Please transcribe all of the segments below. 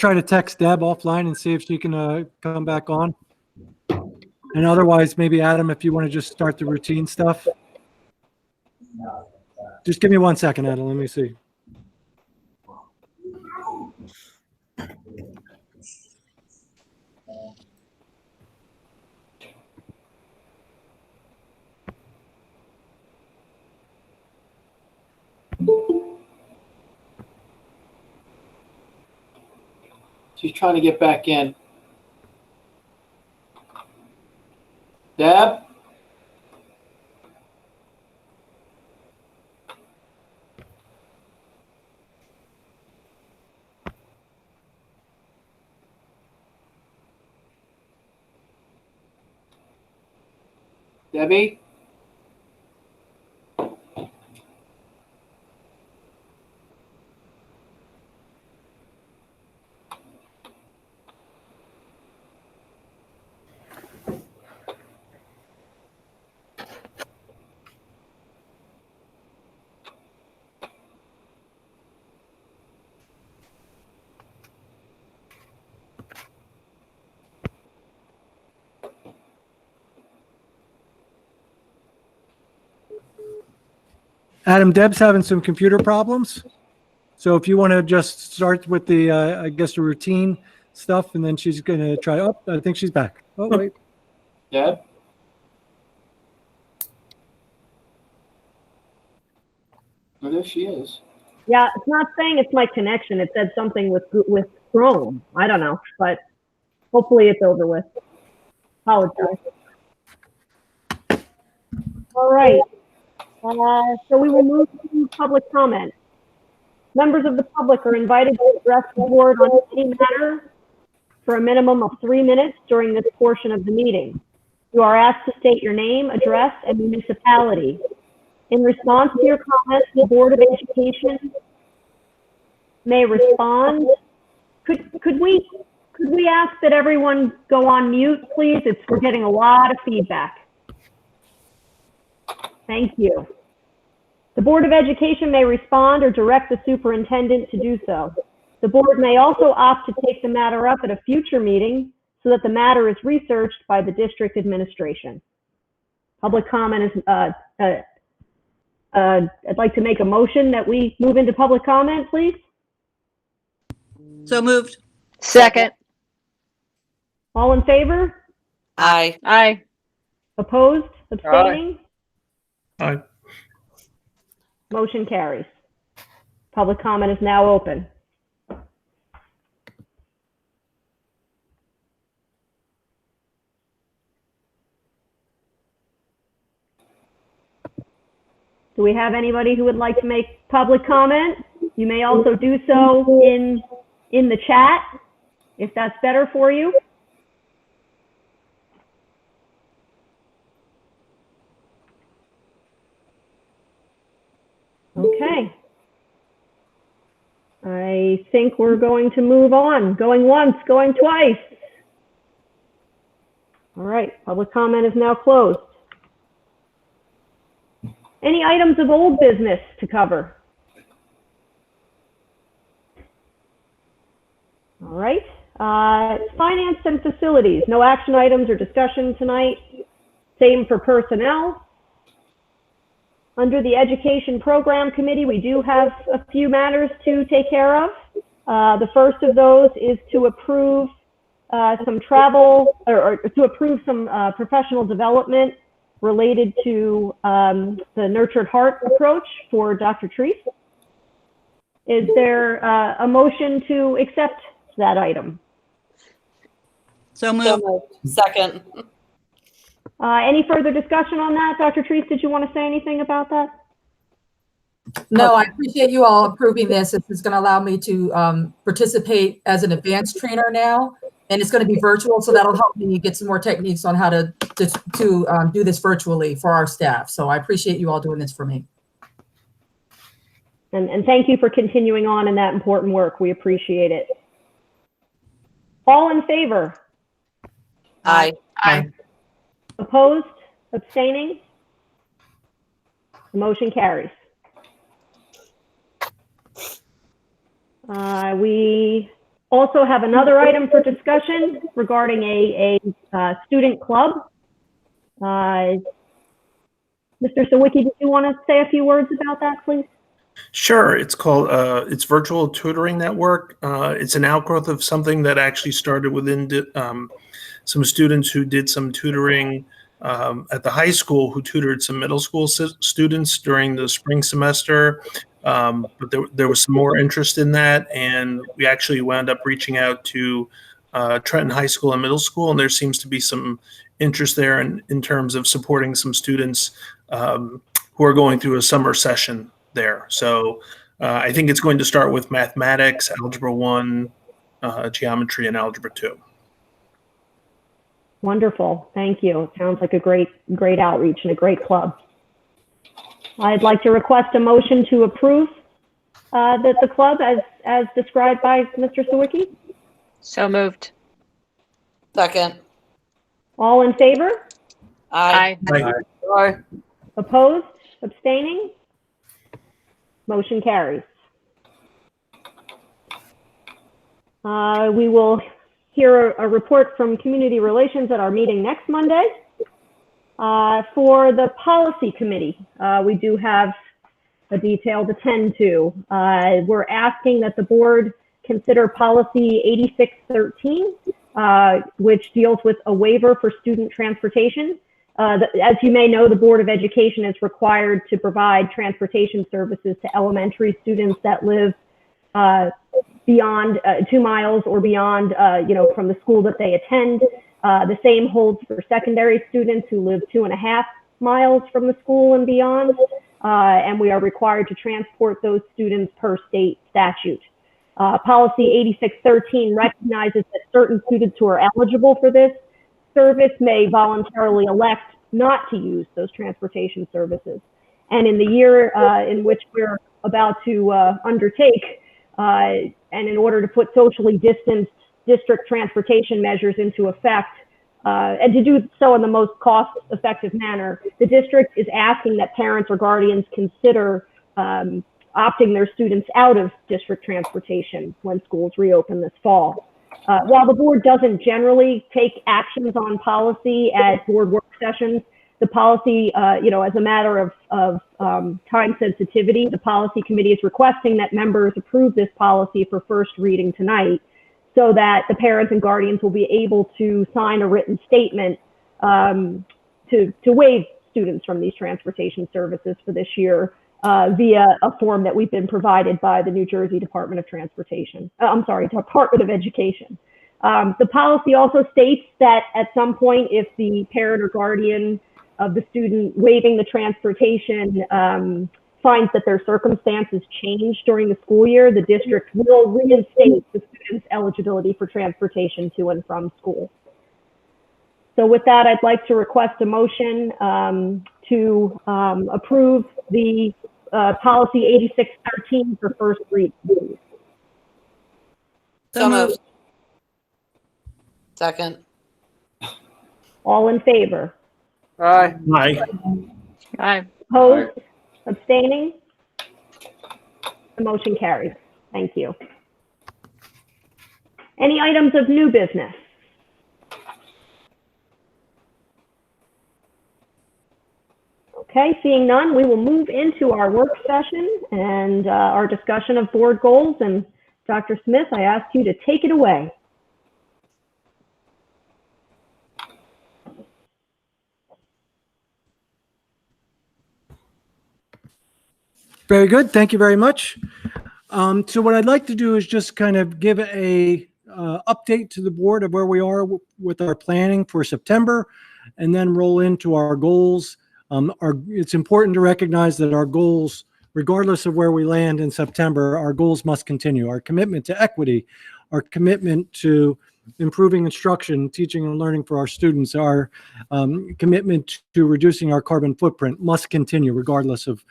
try to text Deb offline and see if she can come back on. And otherwise, maybe Adam, if you want to just start the routine stuff. Just give me 1 second, Adam. Let me see. She's trying to get back in. Deb? Debbie? Adam, Deb's having some computer problems. So if you want to just start with the, I guess, the routine stuff, and then she's going to try. Oh, I think she's back. Oh, wait. Deb? Oh, there she is. Yeah, it's not saying it's my connection. It said something with Chrome. I don't know, but hopefully it's over with. Apologize. All right. So we will move to public comment. Members of the public are invited to address the board on any matter for a minimum of 3 minutes during this portion of the meeting. You are asked to state your name, address, and municipality. In response to your comments, the Board of Education may respond. Could we ask that everyone go on mute, please? We're getting a lot of feedback. Thank you. The Board of Education may respond or direct the superintendent to do so. The board may also opt to take the matter up at a future meeting so that the matter is researched by the district administration. Public comment is, I'd like to make a motion that we move into public comment, please. So moved. Second. All in favor? Aye. Aye. Opposed? Abstaining? Aye. Motion carries. Public comment is now open. Do we have anybody who would like to make public comment? You may also do so in the chat, if that's better for you. Okay. I think we're going to move on. Going once, going twice. All right, public comment is now closed. Any items of old business to cover? All right, finance and facilities. No action items or discussion tonight. Same for personnel. Under the Education Program Committee, we do have a few matters to take care of. The first of those is to approve some travel or to approve some professional development related to the Nurtured Heart approach for Dr. Treese. Is there a motion to accept that item? So moved. Second. Any further discussion on that? Dr. Treese, did you want to say anything about that? No, I appreciate you all approving this. This is going to allow me to participate as an advanced trainer now, and it's going to be virtual, so that'll help me get some more techniques on how to do this virtually for our staff. So I appreciate you all doing this for me. And thank you for continuing on in that important work. We appreciate it. All in favor? Aye. Aye. Opposed? Abstaining? The motion carries. We Also have another item for discussion regarding a student club. Mr. Sawicki, did you want to say a few words about that, please? Sure. It's called it's Virtual Tutoring Network. It's an outgrowth of something that actually started within some students who did some tutoring at the high school, who tutored some middle school students during the spring semester. But there was some more interest in that, and we actually wound up reaching out to Trenton High School and Middle School, and there seems to be some interest there in terms of supporting some students who are going through a summer session there. So I think it's going to start with mathematics, algebra 1, geometry, and algebra 2. Wonderful. Thank you. It sounds like a great outreach and a great club. I'd like to request a motion to approve the club as described by Mr. Sawicki. So moved. Second. All in favor? Aye. Aye. Opposed? Abstaining? Motion carries. We will hear a report from Community Relations at our meeting next Monday. For the Policy Committee, we do have a detail to tend to. We're asking that the board consider Policy 8613, which deals with a waiver for student transportation. As you may know, the Board of Education is required to provide transportation services to elementary students that live beyond 2 miles or beyond, from the school that they attend. The same holds for secondary students who live 2.5 miles from the school and beyond. And we are required to transport those students per state statute. Policy 8613 recognizes that certain students who are eligible for this service may voluntarily elect not to use those transportation services. And in the year in which we're about to undertake, and in order to put socially distanced district transportation measures into effect, and to do so in the most cost-effective manner, the district is asking that parents or guardians consider opting their students out of district transportation when schools reopen this fall. While the board doesn't generally take actions on policy at board work sessions, the policy, as a matter of time sensitivity, the policy committee is requesting that members approve this policy for first reading tonight, so that the parents and guardians will be able to sign a written statement to waive students from these transportation services for this year via a form that we've been provided by the New Jersey Department of Transportation. Department of Education. The policy also states that at some point, if the parent or guardian of the student waiving the transportation finds that their circumstances change during the school year, the district will reinstate the student's eligibility for transportation to and from school. So with that, I'd like to request a motion to approve the policy 8613 for first read. So moved. Second. All in favor? Aye. Aye. Aye. Opposed? Abstaining? The motion carries. Thank you. Any items of new business? Okay, seeing none, we will move into our work session and our discussion of board goals. And Dr. Smith, I ask you to take it away. Very good. Thank you very much. So what I'd like to do is just kind of give a update to the board of where we are with our planning for September, and then roll into our goals. It's important to recognize that our goals, regardless of where we land in September, our goals must continue. Our commitment to equity, our commitment to improving instruction, teaching and learning for our students, our commitment to reducing our carbon footprint must continue regardless of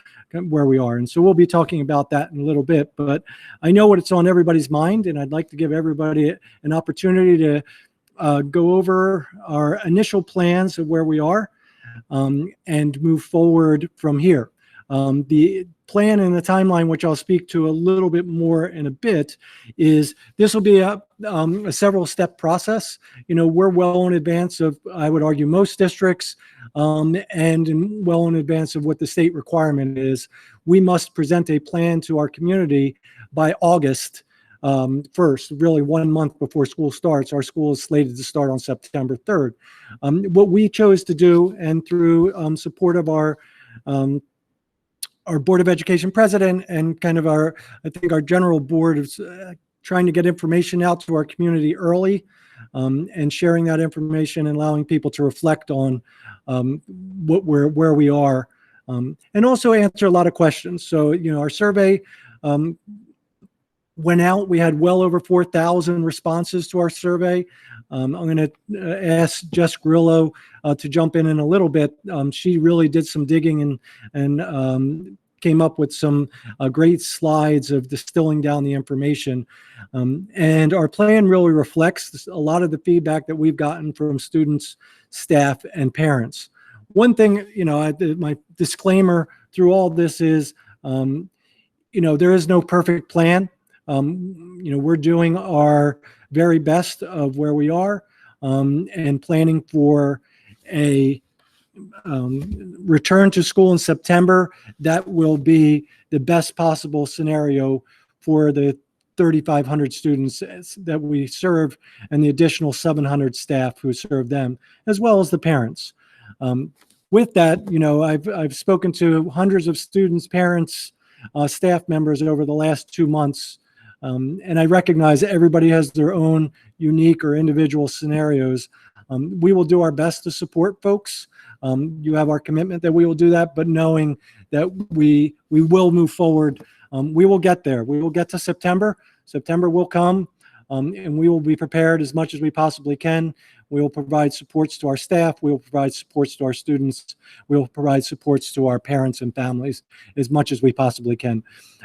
where we are. And so we'll be talking about that in a little bit, but I know what's on everybody's mind, and I'd like to give everybody an opportunity to go over our initial plans of where we are and move forward from here. The plan and the timeline, which I'll speak to a little bit more in a bit, is this will be a several step process. You know, we're well in advance of, I would argue, most districts, and well in advance of what the state requirement is. We must present a plan to our community by August 1st, really 1 month before school starts. Our school is slated to start on September 3rd. What we chose to do, and through support of our Board of Education president and kind of I think our general board is trying to get information out to our community early, and sharing that information and allowing people to reflect on where we are, and also answer a lot of questions. So, you know, our survey went out. We had well over 4,000 responses to our survey. I'm going to ask Jess Grillo to jump in a little bit. She really did some digging and came up with some great slides of distilling down the information. And our plan really reflects a lot of the feedback that we've gotten from students, staff, and parents. One thing, you know, my disclaimer through all this is, you know, there is no perfect plan. You know, we're doing our very best of where we are, and planning for a return to school in September. That will be the best possible scenario for the 3,500 students that we serve and the additional 700 staff who serve them, as well as the parents. With that, you know, I've spoken to hundreds of students, parents, staff members over the last 2 months. And I recognize that everybody has their own unique or individual scenarios. We will do our best to support folks. You have our commitment that we will do that, but knowing that we will move forward. We will get there. We will get to September. September will come, and we will be prepared as much as we possibly can. We will provide supports to our staff. We will provide supports to our students. We will provide supports to our parents and families as much as we possibly can.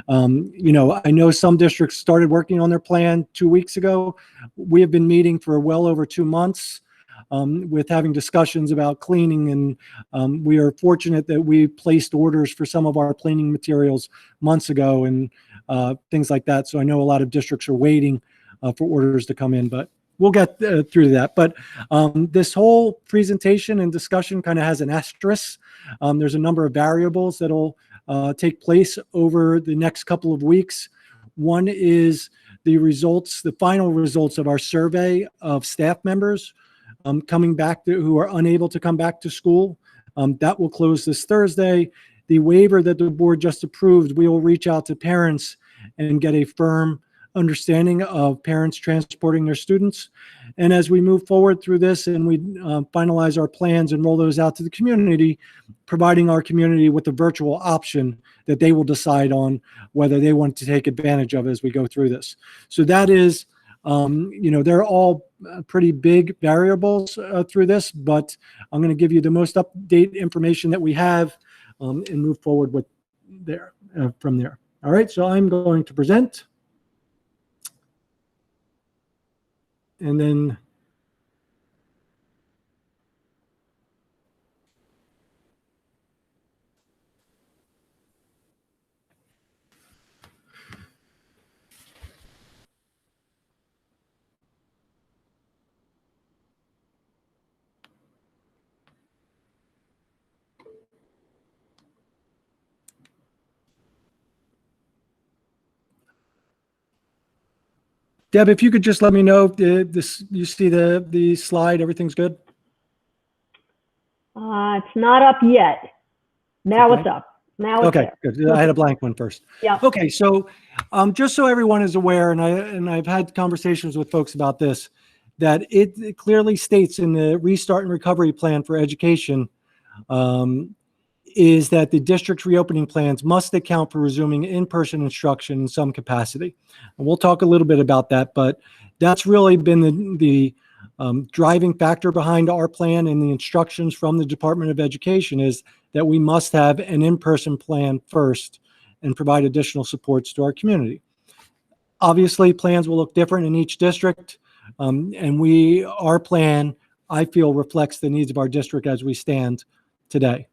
You know, I know some districts started working on their plan 2 weeks ago. We have been meeting for well over 2 months, with having discussions about cleaning, and we are fortunate that we placed orders for some of our cleaning materials months ago and things like that. So I know a lot of districts are waiting for orders to come in, but we'll get through that. But this whole presentation and discussion kind of has an asterisk. There's a number of variables that'll take place over the next couple of weeks. One is the results, the final results of our survey of staff members coming back who are unable to come back to school. That will close this Thursday. The waiver that the board just approved, we will reach out to parents and get a firm understanding of parents transporting their students. And as we move forward through this and we finalize our plans and roll those out to the community, providing our community with a virtual option that they will decide on whether they want to take advantage of as we go through this. So that is, you know, they're all pretty big variables through this, but I'm going to give you the most up-to-date information that we have, and move forward with from there. All right, so I'm going to present. And then Deb, if you could just let me know if you see the slide, everything's good? It's not up yet. Now Okay. it's up. Now it's Okay, there. good. I had a blank one first. Yeah. Okay, so just so everyone is aware, and I've had conversations with folks about this, that it clearly states in the Restart and Recovery Plan for Education is that the district's reopening plans must account for resuming in-person instruction in some capacity. And we'll talk a little bit about that, but that's really been the driving factor behind our plan, and the instructions from the Department of Education is that we must have an in-person plan first and provide additional supports to our community. Obviously, plans will look different in each district, and our plan, I feel, reflects the needs of our district as we stand today.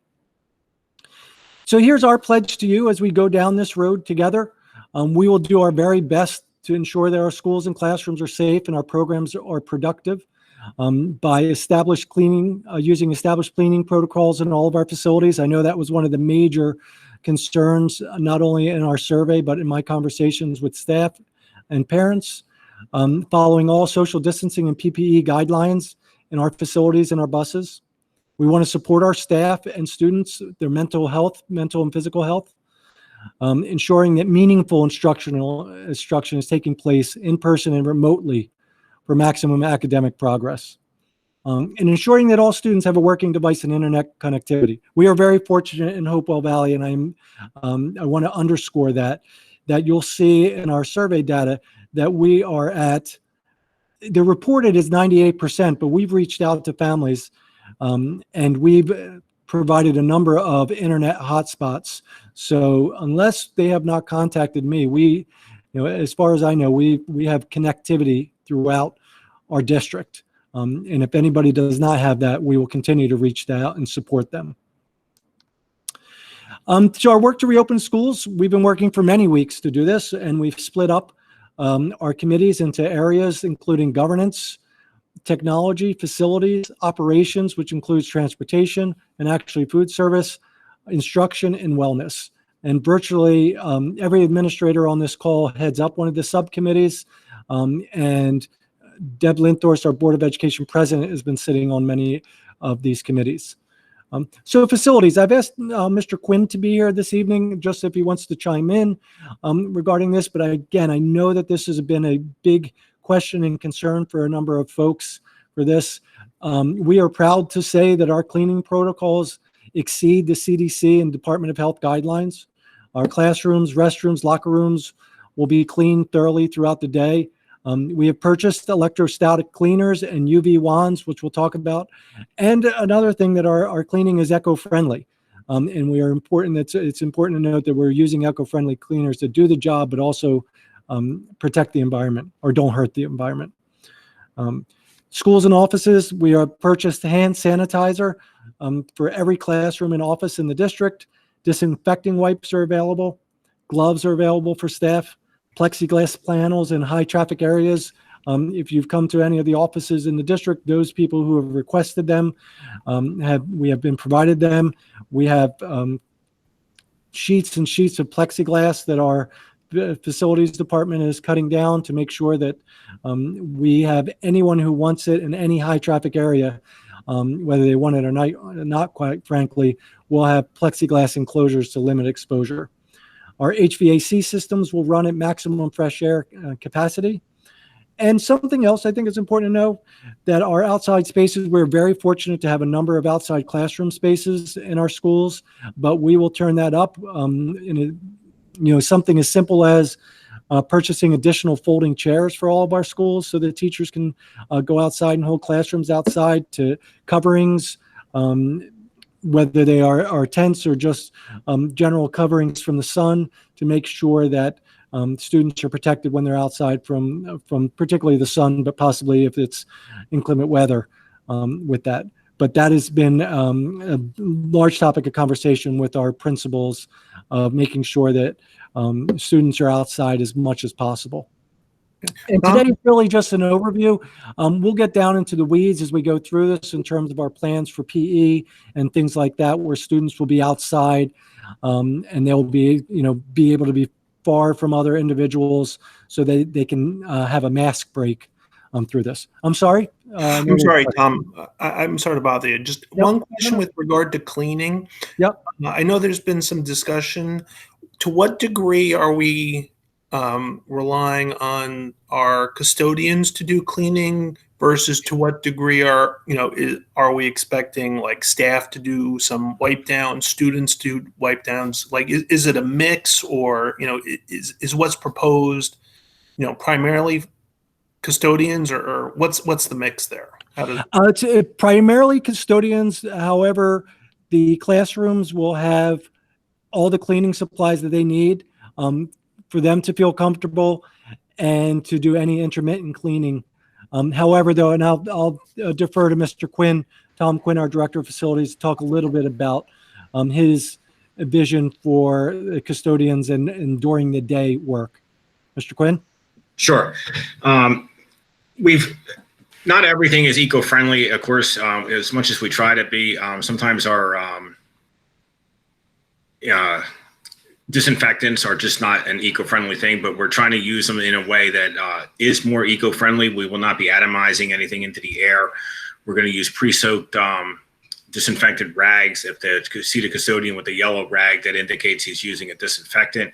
So here's our pledge to you as we go down this road together. We will do our very best to ensure that our schools and classrooms are safe and our programs are productive by using established cleaning protocols in all of our facilities. I know that was one of the major concerns, not only in our survey, but in my conversations with staff and parents. Following all social distancing and PPE guidelines in our facilities and our buses. We want to support our staff and students, their mental and physical health, ensuring that meaningful instruction is taking place in person and remotely for maximum academic progress, and ensuring that all students have a working device and internet connectivity. We are very fortunate in Hopewell Valley, and I want to underscore that you'll see in our survey data that we are at, the reported is 98%, but we've reached out to families and we've provided a number of internet hotspots. So unless they have not contacted me, as far as I know, we have connectivity throughout our district. And if anybody does not have that, we will continue to reach out and support them. So our work to reopen schools, we've been working for many weeks to do this, and we've split up our committees into areas including governance, technology, facilities, operations, which includes transportation and actually food service, instruction, and wellness. And virtually every administrator on this call heads up one of the subcommittees. And Deb Linthorst, our Board of Education president, has been sitting on many of these committees. So facilities, I've asked Mr. Quinn to be here this evening, just if he wants to chime in regarding this. But again, I know that this has been a big question and concern for a number of folks for this. We are proud to say that our cleaning protocols exceed the CDC and Department of Health guidelines. Our classrooms, restrooms, locker rooms will be cleaned thoroughly throughout the day. We have purchased electrostatic cleaners and UV wands, which we'll talk about. And another thing that our cleaning is eco-friendly. And we are important. It's important to note that we're using eco-friendly cleaners to do the job, but also protect the environment or don't hurt the environment. Schools and offices, we have purchased hand sanitizer for every classroom and office in the district. Disinfecting wipes are available. Gloves are available for staff. Plexiglass panels in high traffic areas. If you've come to any of the offices in the district, those people who have requested them, we have been provided them. We have sheets and sheets of plexiglass that our facilities department is cutting down to make sure that we have anyone who wants it in any high traffic area, whether they want it or not, quite frankly, will have plexiglass enclosures to limit exposure. Our HVAC systems will run at maximum fresh air capacity. And something else I think is important to know, that our outside spaces, we're very fortunate to have a number of outside classroom spaces in our schools, but we will turn that up in something as simple as purchasing additional folding chairs for all of our schools so that teachers can go outside and hold classrooms outside, to coverings, whether they are tents or just general coverings from the sun, to make sure that students are protected when they're outside from particularly the sun, but possibly if it's inclement weather with that. But that has been a large topic of conversation with our principals, of making sure that students are outside as much as possible. And today is really just an overview. We'll get down into the weeds as we go through this in terms of our plans for PE and things like that, where students will be outside and they'll be able to be far from other individuals so they can have a mask break through this. I'm sorry. I'm sorry, Tom. I'm sorry to bother you. Just one question with regard to cleaning. Yep. I know there's been some discussion. To what degree are we relying on our custodians to do cleaning versus to what degree are we expecting like staff to do some wipe down, students do wipe downs? Like, is it a mix, or is what's proposed primarily custodians, or what's the mix there? It's primarily custodians. However, the classrooms will have all the cleaning supplies that they need for them to feel comfortable and to do any intermittent cleaning. However, though, and I'll defer to Mr. Quinn, Tom Quinn, our Director of Facilities, to talk a little bit about his vision for the custodians and during the day work. Mr. Quinn? Sure. Not everything is eco-friendly, of course, as much as we try to be. Sometimes our disinfectants are just not an eco-friendly thing, but we're trying to use them in a way that is more eco-friendly. We will not be atomizing anything into the air. We're going to use pre-soaked disinfectant rags. If you see the custodian with the yellow rag, that indicates he's using a disinfectant.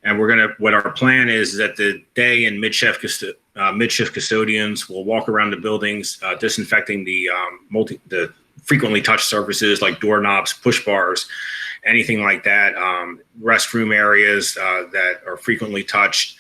And what our plan is that the day and mid-shift custodians will walk around the buildings, disinfecting the frequently touched surfaces like doorknobs, push bars, anything like that, restroom areas that are frequently touched.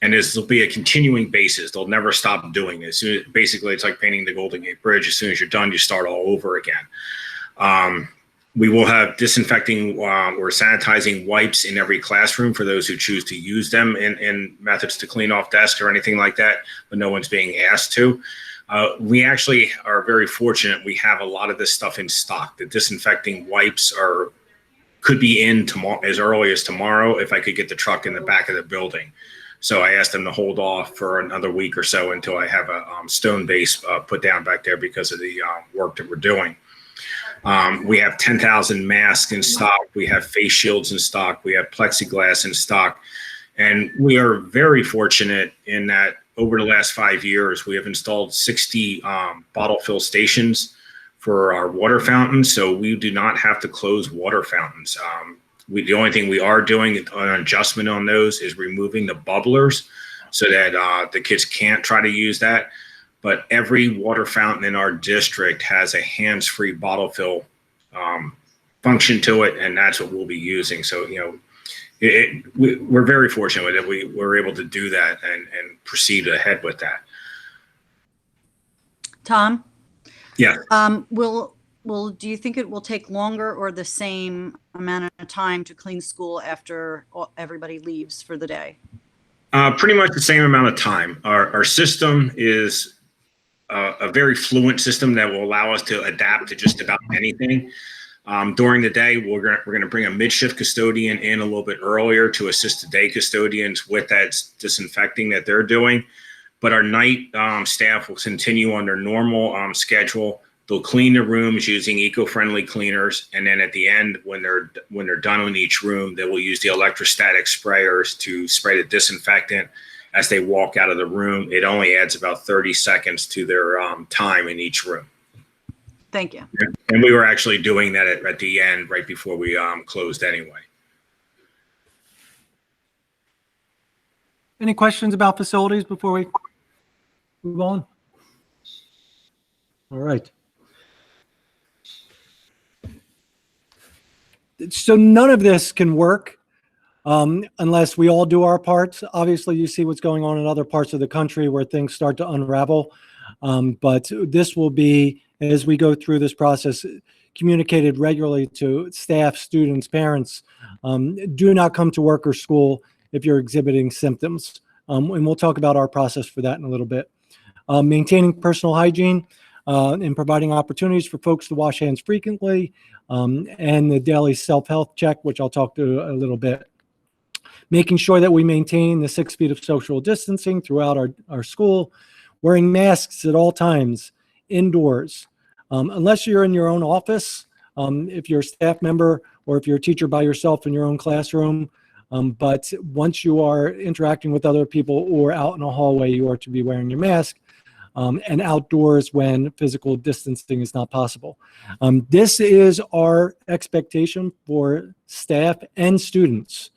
And this will be a continuing basis. They'll never stop doing this. Basically, it's like painting the Golden Gate Bridge. As soon as you're done, you start all over again. We will have disinfecting or sanitizing wipes in every classroom for those who choose to use them in methods to clean off desks or anything like that, but no one's being asked to. We actually are very fortunate. We have a lot of this stuff in stock. The disinfecting wipes could be in tomorrow, as early as tomorrow, if I could get the truck in the back of the building. So I asked them to hold off for another week or so until I have a stone base put down back there because of the work that we're doing. We have 10,000 masks in stock. We have face shields in stock. We have plexiglass in stock. And we are very fortunate in that over the last 5 years, we have installed 60 bottle fill stations for our water fountains. So we do not have to close water fountains. The only thing we are doing an adjustment on those is removing the bubblers so that the kids can't try to use that. But every water fountain in our district has a hands-free bottle fill function to it, and that's what we'll be using. So, we're very fortunate that we were able to do that and proceed ahead with that. Tom? Yeah. Do you think it will take longer or the same amount of time to clean school after everybody leaves for the day? Pretty much the same amount of time. Our system is a very fluent system that will allow us to adapt to just about anything. During the day, we're going to bring a mid-shift custodian in a little bit earlier to assist the day custodians with that disinfecting that they're doing. But our night staff will continue on their normal schedule. They'll clean the rooms using eco-friendly cleaners, and then at the end, when they're done in each room, they will use the electrostatic sprayers to spray the disinfectant as they walk out of the room. It only adds about 30 seconds to their time in each room. Thank you. And we were actually doing that at the end, right before we closed anyway. Any questions about facilities before we move on? All right. So none of this can work unless we all do our parts. Obviously, you see what's going on in other parts of the country where things start to unravel. But this will be, as we go through this process, communicated regularly to staff, students, parents. Do not come to work or school if you're exhibiting symptoms. And we'll talk about our process for that in a little bit. Maintaining personal hygiene and providing opportunities for folks to wash hands frequently, and the daily self-health check, which I'll talk to a little bit. Making sure that we maintain the 6 feet of social distancing throughout our school, wearing masks at all times, indoors. Unless you're in your own office, if you're a staff member or if you're a teacher by yourself in your own classroom. But once you are interacting with other people or out in a hallway, you are to be wearing your mask. And outdoors when physical distancing is not possible. This is our expectation for staff and students.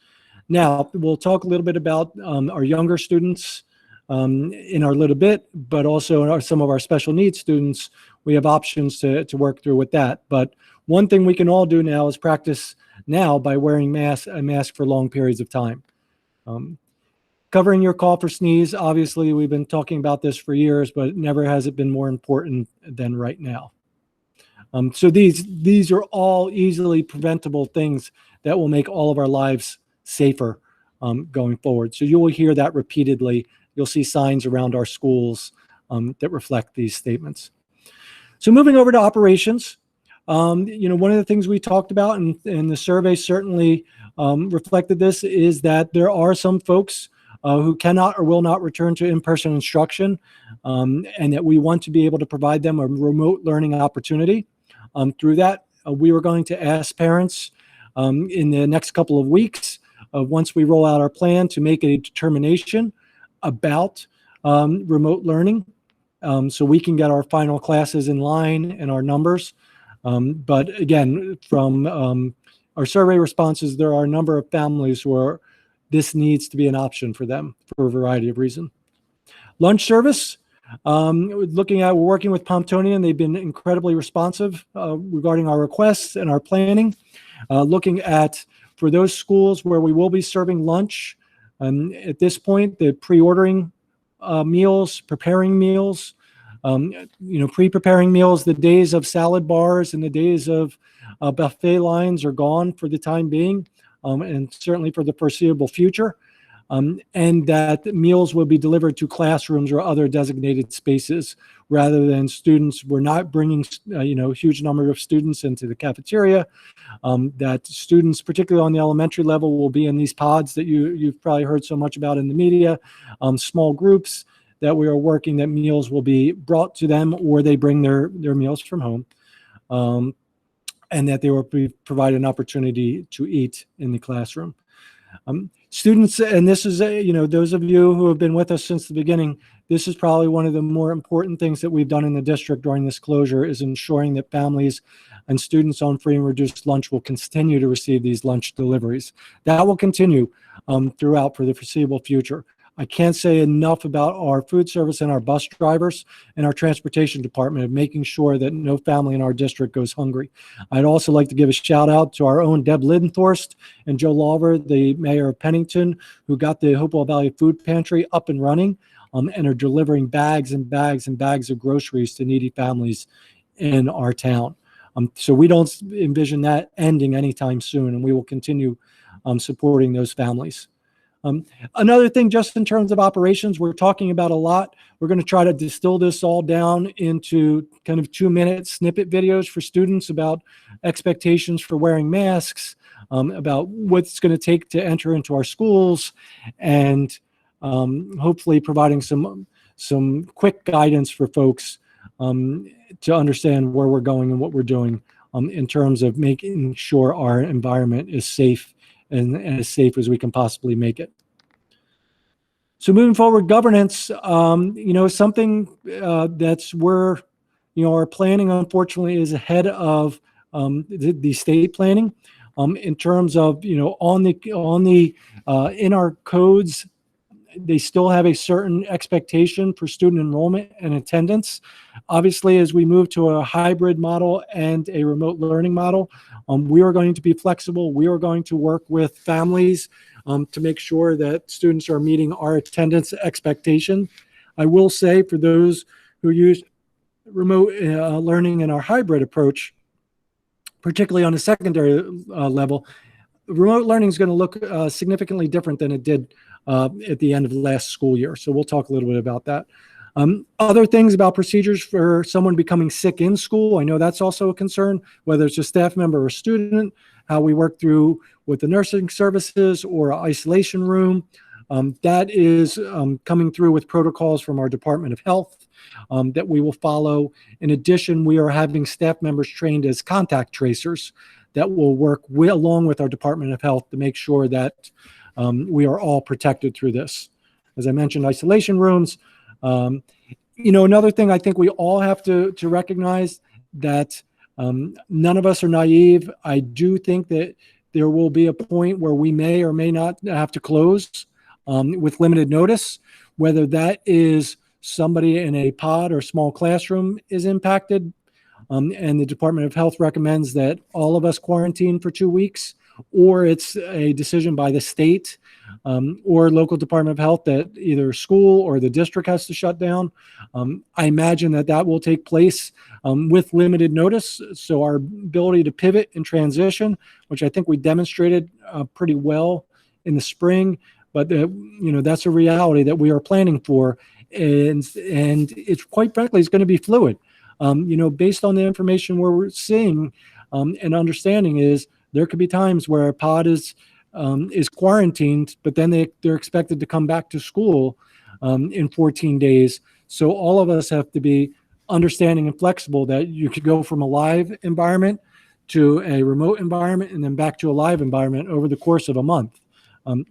Now, we'll talk a little bit about our younger students in our little bit, but also some of our special needs students. We have options to work through with that. But one thing we can all do now is practice now by wearing a mask for long periods of time. Covering your cough or sneeze, obviously, we've been talking about this for years, but never has it been more important than right now. So these are all easily preventable things that will make all of our lives safer going forward. So you will hear that repeatedly. You'll see signs around our schools that reflect these statements. So moving over to operations, One of the things we talked about, and the survey certainly reflected this, is that there are some folks who cannot or will not return to in-person instruction, and that we want to be able to provide them a remote learning opportunity. Through that, we were going to ask parents in the next couple of weeks, once we roll out our plan, to make a determination about remote learning, so we can get our final classes in line and our numbers. But again, from our survey responses, there are a number of families where this needs to be an option for them for a variety of reasons. Lunch service, we're working with Pomptonian. They've been incredibly responsive regarding our requests and our planning. Looking at, for those schools where we will be serving lunch, at this point, the pre-ordering meals, preparing meals, pre-preparing meals, the days of salad bars and the days of buffet lines are gone for the time being, and certainly for the foreseeable future. And that meals will be delivered to classrooms or other designated spaces rather than students. We're not bringing, huge number of students into the cafeteria. That students, particularly on the elementary level, will be in these pods that you've probably heard so much about in the media, small groups that we are working, that meals will be brought to them or they bring their meals from home, and that they will be provided an opportunity to eat in the classroom. Students, and this is, those of you who have been with us since the beginning, this is probably one of the more important things that we've done in the district during this closure, is ensuring that families and students on free and reduced lunch will continue to receive these lunch deliveries. That will continue throughout for the foreseeable future. I can't say enough about our food service and our bus drivers and our transportation department of making sure that no family in our district goes hungry. I'd also like to give a shout out to our own Deb Lidenthorst and Joe Lawver, the mayor of Pennington, who got the Hopewell Valley Food Pantry up and running, and are delivering bags and bags and bags of groceries to needy families in our town. So we don't envision that ending anytime soon, and we will continue supporting those families. Another thing, just in terms of operations, we're talking about a lot. We're going to try to distill this all down into kind of 2-minute snippet videos for students about expectations for wearing masks, about what it's going to take to enter into our schools, and hopefully providing some quick guidance for folks to understand where we're going and what we're doing in terms of making sure our environment is safe and as safe as we can possibly make it. So moving forward, governance, something that's where, our planning, unfortunately, is ahead of the state planning in terms of, in our codes, they still have a certain expectation for student enrollment and attendance. Obviously, as we move to a hybrid model and a remote learning model, we are going to be flexible. We are going to work with families to make sure that students are meeting our attendance expectation. I will say, for those who use remote learning in our hybrid approach, particularly on a secondary level, remote learning is going to look significantly different than it did at the end of the last school year. So we'll talk a little bit about that. Other things about procedures for someone becoming sick in school, I know that's also a concern, whether it's a staff member or a student, how we work through with the nursing services or isolation room. That is coming through with protocols from our Department of Health that we will follow. In addition, we are having staff members trained as contact tracers that will work along with our Department of Health to make sure that we are all protected through this. As I mentioned, isolation rooms. Another thing I think we all have to recognize that none of us are naive. I do think that there will be a point where we may or may not have to close with limited notice, whether that is somebody in a pod or small classroom is impacted. And the Department of Health recommends that all of us quarantine for 2 weeks, or it's a decision by the state or local Department of Health that either school or the district has to shut down. I imagine that will take place with limited notice. So our ability to pivot and transition, which I think we demonstrated pretty well in the spring, but that's a reality that we are planning for. And it's quite frankly, it's going to be fluid. based on the information we're seeing and understanding is there could be times where a pod is quarantined, but then they're expected to come back to school in 14 days. So all of us have to be understanding and flexible that you could go from a live environment to a remote environment and then back to a live environment over the course of a month.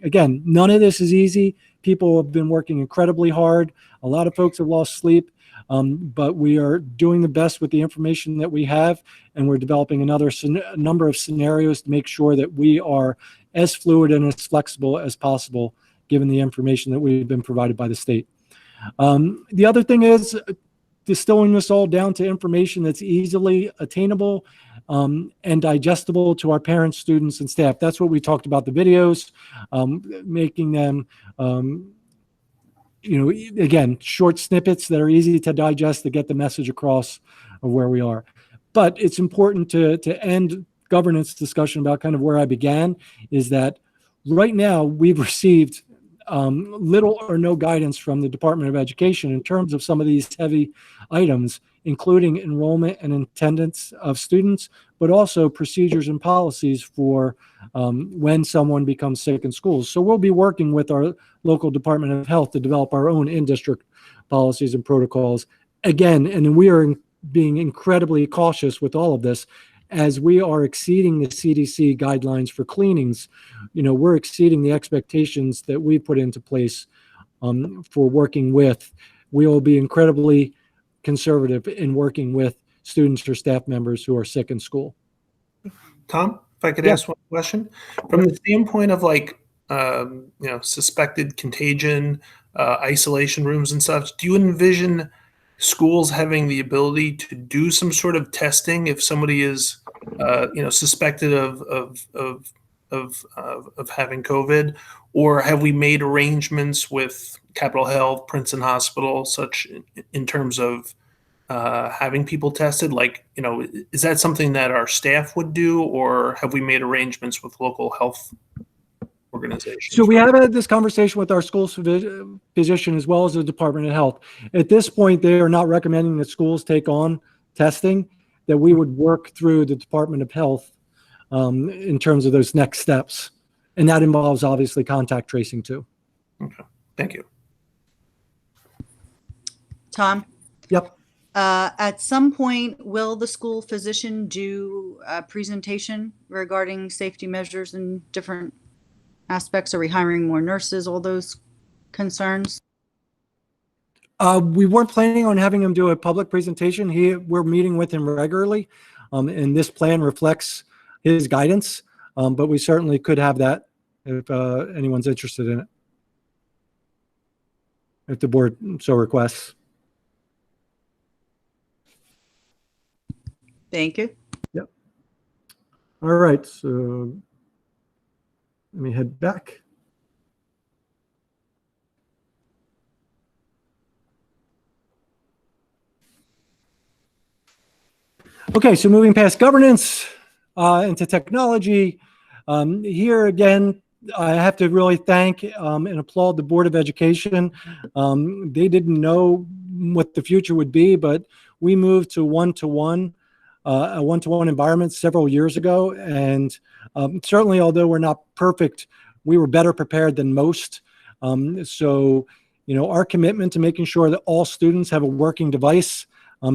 Again, none of this is easy. People have been working incredibly hard. A lot of folks have lost sleep, but we are doing the best with the information that we have, and we're developing a number of scenarios to make sure that we are as fluid and as flexible as possible, given the information that we've been provided by the state. The other thing is distilling this all down to information that's easily attainable and digestible to our parents, students, and staff. That's what we talked about, the videos, making them, again, short snippets that are easy to digest to get the message across of where we are. But it's important to end governance discussion about kind of where I began, is that right now we've received little or no guidance from the Department of Education in terms of some of these heavy items, including enrollment and attendance of students, but also procedures and policies for when someone becomes sick in schools. So we'll be working with our local Department of Health to develop our own in-district policies and protocols. Again, and we are being incredibly cautious with all of this, as we are exceeding the CDC guidelines for cleanings. We're exceeding the expectations that we put into place for working with. We will be incredibly conservative in working with students or staff members who are sick in school. Tom, if I could ask one question, from the standpoint of suspected contagion, isolation rooms and such, do you envision schools having the ability to do some sort of testing if somebody is, suspected of having COVID, or have we made arrangements with Capitol Health, Princeton Hospital, such in terms of having people tested? Is that something that our staff would do, or have we made arrangements with local health organizations? So we have had this conversation with our school physician as well as the Department of Health. At this point, they are not recommending that schools take on testing, that we would work through the Department of Health in terms of those next steps. And that involves obviously contact tracing too. Okay, thank you. Tom? Yep. At some point, will the school physician do a presentation regarding safety measures and different aspects? Are we hiring more nurses? All those concerns? We weren't planning on having him do a public presentation. We're meeting with him regularly, and this plan reflects his guidance, but we certainly could have that if anyone's interested in it, if the board so requests. Thank you. Yep. All right, so let me head back. Okay, so moving past governance into technology. Here again, I have to really thank and applaud the Board of Education. They didn't know what the future would be, but we moved to a one-to-one environment several years ago. And certainly, although we're not perfect, we were better prepared than most. So, our commitment to making sure that all students have a working device,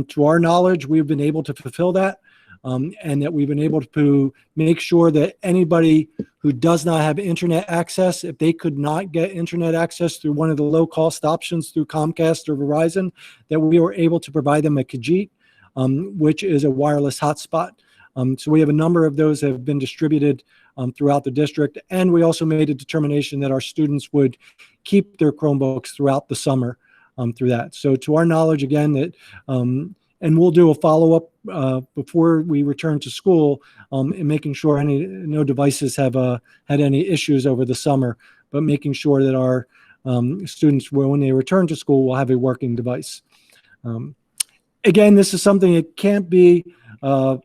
to our knowledge, we've been able to fulfill that, and that we've been able to make sure that anybody who does not have internet access, if they could not get internet access through one of the low-cost options through Comcast or Verizon, that we were able to provide them a Kajit, which is a wireless hotspot. So we have a number of those that have been distributed throughout the district, and we also made a determination that our students would keep their Chromebooks throughout the summer through that. So to our knowledge, again, that and we'll do a follow-up before we return to school in making sure no devices have had any issues over the summer, but making sure that our students, when they return to school, will have a working device. Again, this is something that can't be done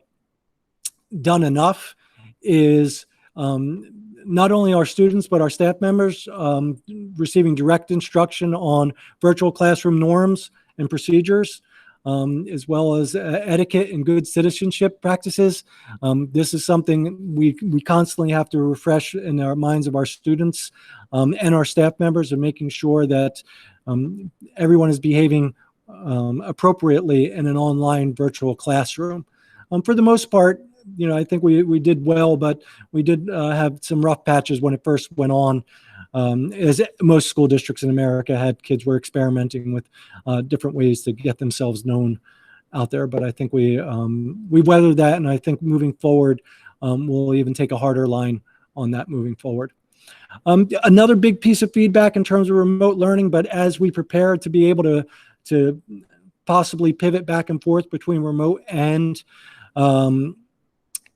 enough, is not only our students, but our staff members receiving direct instruction on virtual classroom norms and procedures. as well as etiquette and good citizenship practices. This is something we constantly have to refresh in our minds of our students and our staff members, and making sure that everyone is behaving appropriately in an online virtual classroom. For the most part, I think we did well, but we did have some rough patches when it first went on. As most school districts in America had, kids were experimenting with different ways to get themselves known out there. But I think we weathered that, and I think moving forward, we'll even take a harder line on that moving forward. Another big piece of feedback in terms of remote learning, but as we prepare to be able to possibly pivot back and forth between remote and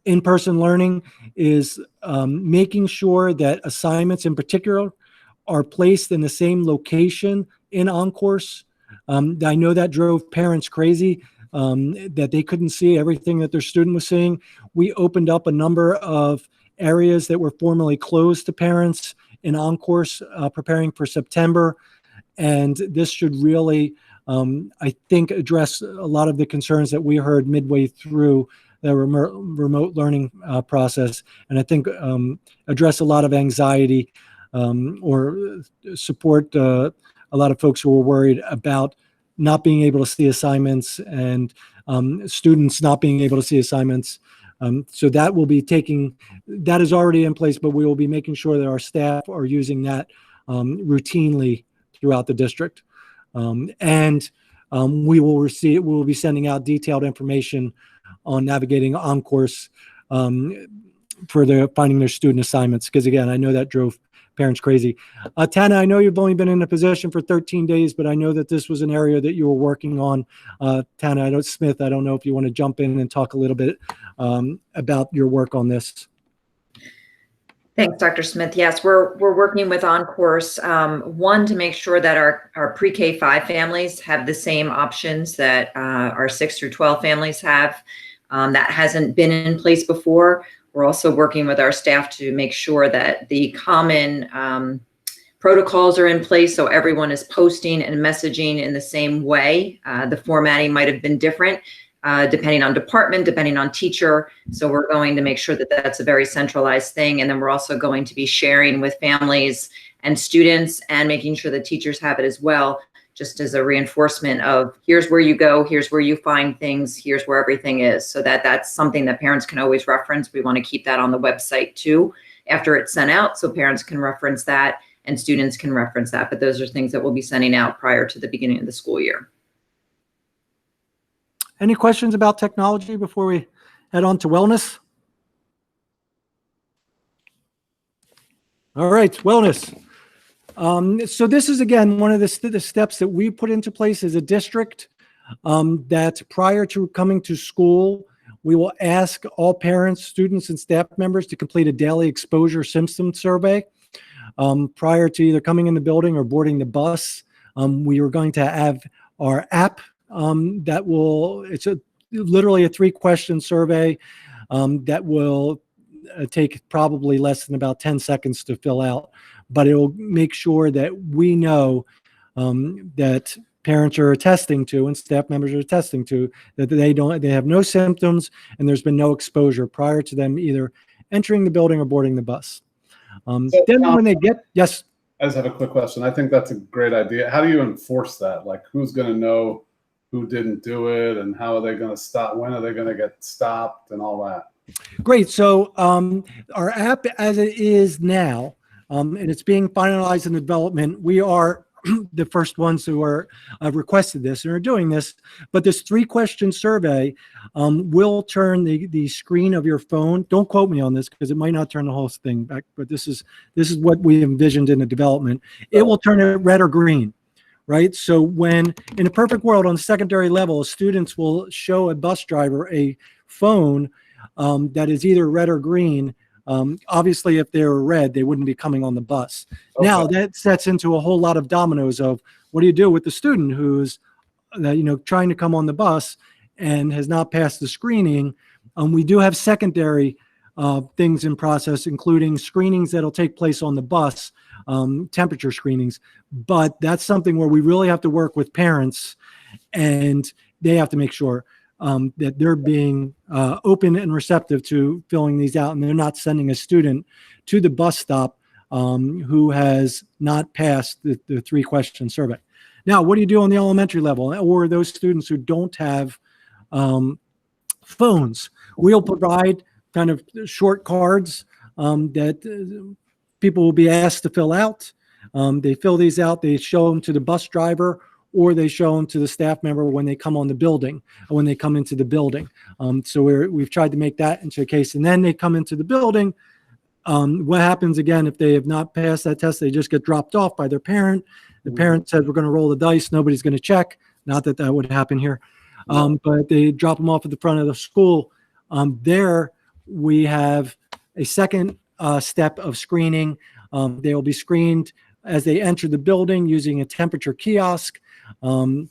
in-person learning, is making sure that assignments in particular are placed in the same location in OnCourse. I know that drove parents crazy, that they couldn't see everything that their student was seeing. We opened up a number of areas that were formerly closed to parents in OnCourse, preparing for September. And this should really, I think, address a lot of the concerns that we heard midway through the remote learning process, and I think address a lot of anxiety or support a lot of folks who were worried about not being able to see assignments and students not being able to see assignments. So that that is already in place, but we will be making sure that our staff are using that routinely throughout the district. We will be sending out detailed information on navigating OnCourse for finding their student assignments, because again, I know that drove parents crazy. Tana, I know you've only been in a position for 13 days, but I know that this was an area that you were working on. Tana Smith, I don't know if you want to jump in and talk a little bit about your work on this. Thanks, Dr. Smith. Yes, we're working with OnCourse, one, to make sure that our pre-K-5 families have the same options that our 6 through 12 families have. That hasn't been in place before. We're also working with our staff to make sure that the common protocols are in place, so everyone is posting and messaging in the same way. The formatting might have been different, depending on department, depending on teacher. So we're going to make sure that that's a very centralized thing. And then we're also going to be sharing with families and students and making sure that teachers have it as well, just as a reinforcement of here's where you go, here's where you find things, here's where everything is. So that's something that parents can always reference. We want to keep that on the website too, after it's sent out, so parents can reference that and students can reference that. But those are things that we'll be sending out prior to the beginning of the school year. Any questions about technology before we head on to wellness? All right, wellness. So this is, again, one of the steps that we put into place as a district, that prior to coming to school, we will ask all parents, students, and staff members to complete a daily exposure symptom survey prior to either coming in the building or boarding the bus. We are going to have our app it's literally a 3-question survey that will take probably less than about 10 seconds to fill out, but it will make sure that we know that parents are attesting to and staff members are attesting to that they have no symptoms and there's been no exposure prior to them either entering the building or boarding the bus. Then when they get, yes. I just have a quick question. I think that's a great idea. How do you enforce that? Like, who's going to know who didn't do it, and how are they going to stop? When are they going to get stopped and all that? Great. So our app as it is now, and it's being finalized in development, we are the first ones who are requested this and are doing this, but this 3-question survey will turn the screen of your phone. Don't quote me on this because it might not turn the whole thing back, but this is what we envisioned in the development. It will turn it red or green. Right. So when in a perfect world on the secondary level, students will show a bus driver a phone that is either red or green. Obviously, if they were red, they wouldn't be coming on the bus. Okay. Now that sets into a whole lot of dominoes of what do you do with the student who's trying to come on the bus and has not passed the screening. We do have secondary things in process, including screenings that'll take place on the bus. Temperature screenings, but that's something where we really have to work with parents and they have to make sure that they're being open and receptive to filling these out, and they're not sending a student to the bus stop who has not passed the 3-question survey. Now, what do you do on the elementary level, or those students who don't have phones? We'll provide kind of short cards that people will be asked to fill out. They fill these out, they show them to the bus driver, or they show them to the staff member when they come on the building, or when they come into the building. So we've tried to make that into a case. And then they come into the building. What happens again if they have not passed that test? They just get dropped off by their parent. The parent said, we're going to roll the dice. Nobody's going to check. Not that that would happen here. But they drop them off at the front of the school. There we have a second step of screening. They will be screened as they enter the building using a temperature kiosk. And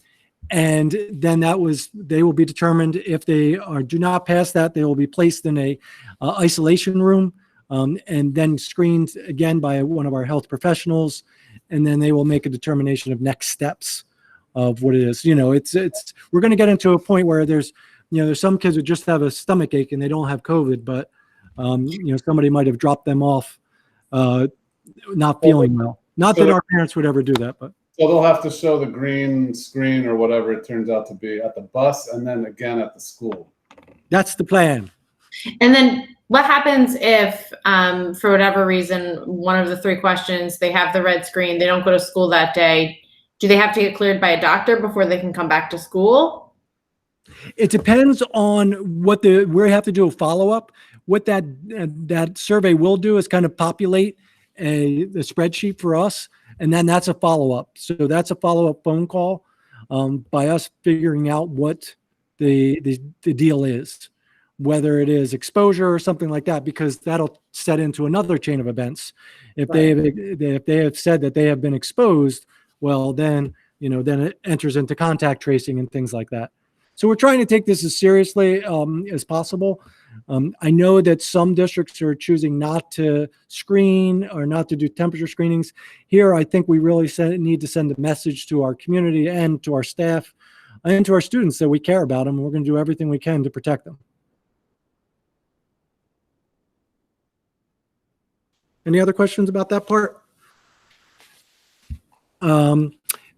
then they will be determined if they do not pass that, they will be placed in a isolation room and then screened again by one of our health professionals. And then they will make a determination of next steps of what it is. We're going to get into a point where there's some kids who just have a stomach ache and they don't have COVID, but somebody might have dropped them off not feeling well. Not that our parents would ever do that, but. So they'll have to show the green screen or whatever it turns out to be at the bus and then again at the school. That's the plan. And then what happens if, for whatever reason, one of the 3 questions, they have the red screen, they don't go to school that day? Do they have to get cleared by a doctor before they can come back to school? It depends on what we have to do a follow-up. What that survey will do is kind of populate a spreadsheet for us. And then that's a follow-up. So that's a follow-up phone call by us figuring out what the deal is, whether it is exposure or something like that, because that'll set into another chain of events. If they have said that they have been exposed, well, then it enters into contact tracing and things like that. So we're trying to take this as seriously as possible. I know that some districts are choosing not to screen or not to do temperature screenings. Here, I think we really need to send a message to our community and to our staff and to our students that we care about them. We're going to do everything we can to protect them. Any other questions about that part?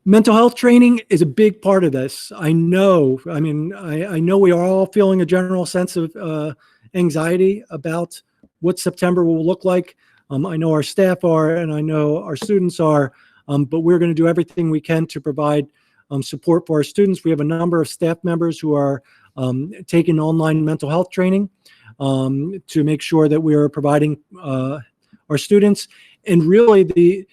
Mental health training is a big part of this. I know we are all feeling a general sense of anxiety about what September will look like. I know our staff are, and I know our students are, but we're going to do everything we can to provide support for our students. We have a number of staff members who are taking online mental health training to make sure that we are providing our students. And really,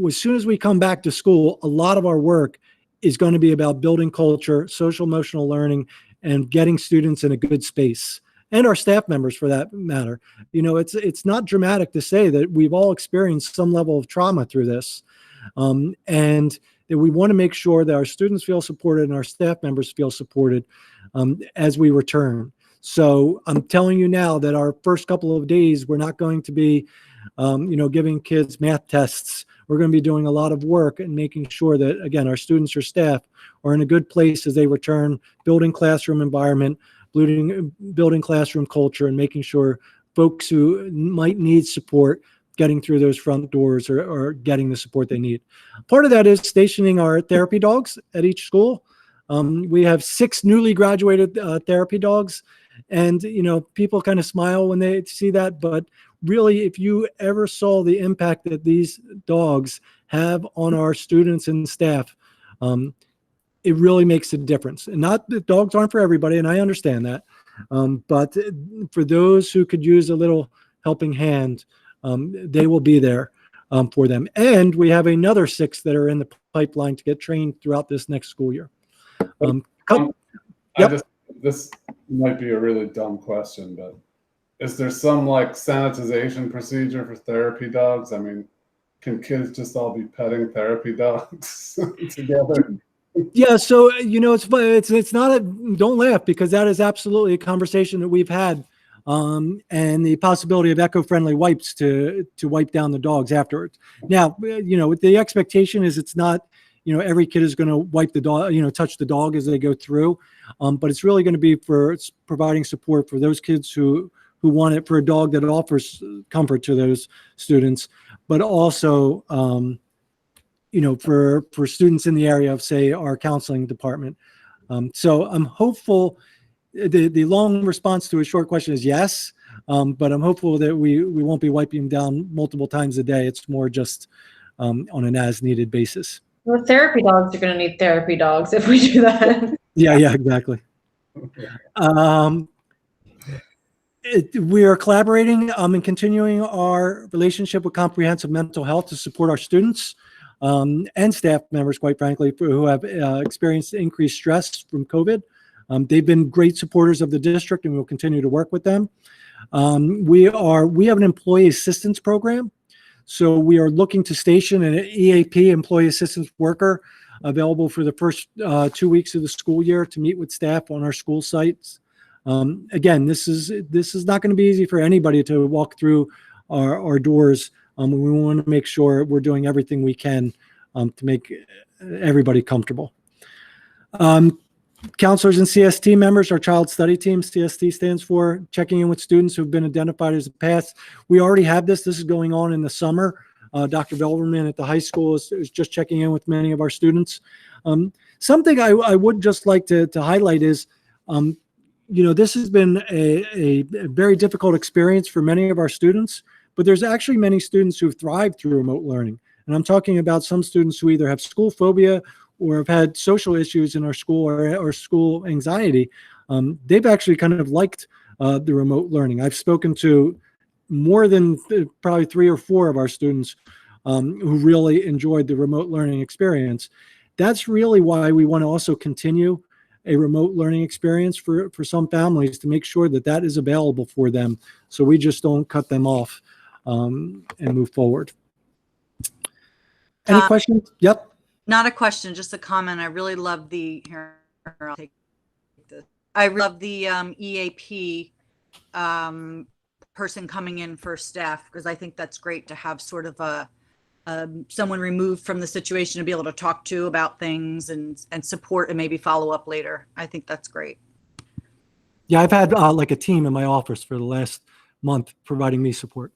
as soon as we come back to school, a lot of our work is going to be about building culture, social emotional learning, and getting students in a good space, and our staff members for that matter. It's not dramatic to say that we've all experienced some level of trauma through this, and that we want to make sure that our students feel supported and our staff members feel supported as we return. So I'm telling you now that our first couple of days, we're not going to be giving kids math tests. We're going to be doing a lot of work and making sure that, again, our students or staff are in a good place as they return, building classroom environment, building classroom culture, and making sure folks who might need support getting through those front doors or getting the support they need. Part of that is stationing our therapy dogs at each school. We have 6 newly graduated therapy dogs, and people kind of smile when they see that, but really, if you ever saw the impact that these dogs have on our students and staff, it really makes a difference. And not that dogs aren't for everybody, and I understand that, but for those who could use a little helping hand, they will be there for them. And we have another 6 that are in the pipeline to get trained throughout this next school year. This might be a really dumb question, but is there some sanitization procedure for therapy dogs? I mean, can kids just all be petting therapy dogs together? Yeah, so it's not don't laugh, because that is absolutely a conversation that we've had, and the possibility of eco-friendly wipes to wipe down the dogs afterwards. Now, the expectation is it's not every kid is going to wipe the dog, touch the dog as they go through. But it's really going to be for providing support for those kids who want it, for a dog that offers comfort to those students, but also, for students in the area of, say, our counseling department. So I'm hopeful. The long response to a short question is yes, but I'm hopeful that we won't be wiping them down multiple times a day. It's more just on an as-needed basis. Well, therapy dogs are going to need therapy dogs if we do that. Yeah, exactly. We are collaborating and continuing our relationship with Comprehensive Mental Health to support our students and staff members, quite frankly, who have experienced increased stress from COVID. They've been great supporters of the district, and we'll continue to work with them. We have an employee assistance program. So we are looking to station an EAP, employee assistance worker, available for the first 2 weeks of the school year to meet with staff on our school sites. Again, this is not going to be easy for anybody to walk through our doors. We want to make sure we're doing everything we can to make everybody comfortable. Counselors and CST members, our child study team, CST stands for checking in with students who've been identified as a past. We already have this. This is going on in the summer. Dr. Velverman at the high school is just checking in with many of our students. Something I would just like to highlight is, this has been a very difficult experience for many of our students, but there's actually many students who've thrived through remote learning. And I'm talking about some students who either have school phobia or have had social issues in our school or school anxiety. They've actually kind of liked the remote learning. I've spoken to more than probably 3 or 4 of our students who really enjoyed the remote learning experience. That's really why we want to also continue a remote learning experience for some families, to make sure that that is available for them, so we just don't cut them off and move forward. Any questions? Yep. Not a question, just a comment. I really love the, here, I'll take this. I love the EAP person coming in for staff, because I think that's great to have sort of someone removed from the situation to be able to talk to about things and support and maybe follow up later. I think that's great. Yeah, I've had like a team in my office for the last month providing me support.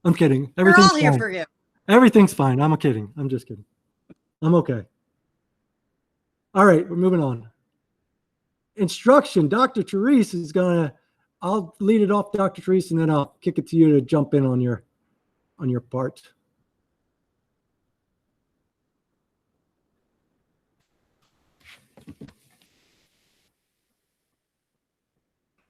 I'm kidding. We're all here fine. for you. Everything's fine. I'm kidding. I'm just kidding. I'm okay. All right, we're moving on. Instruction. Dr. Therese is I'll lead it off, Dr. Therese, and then I'll kick it to you to jump in on your part.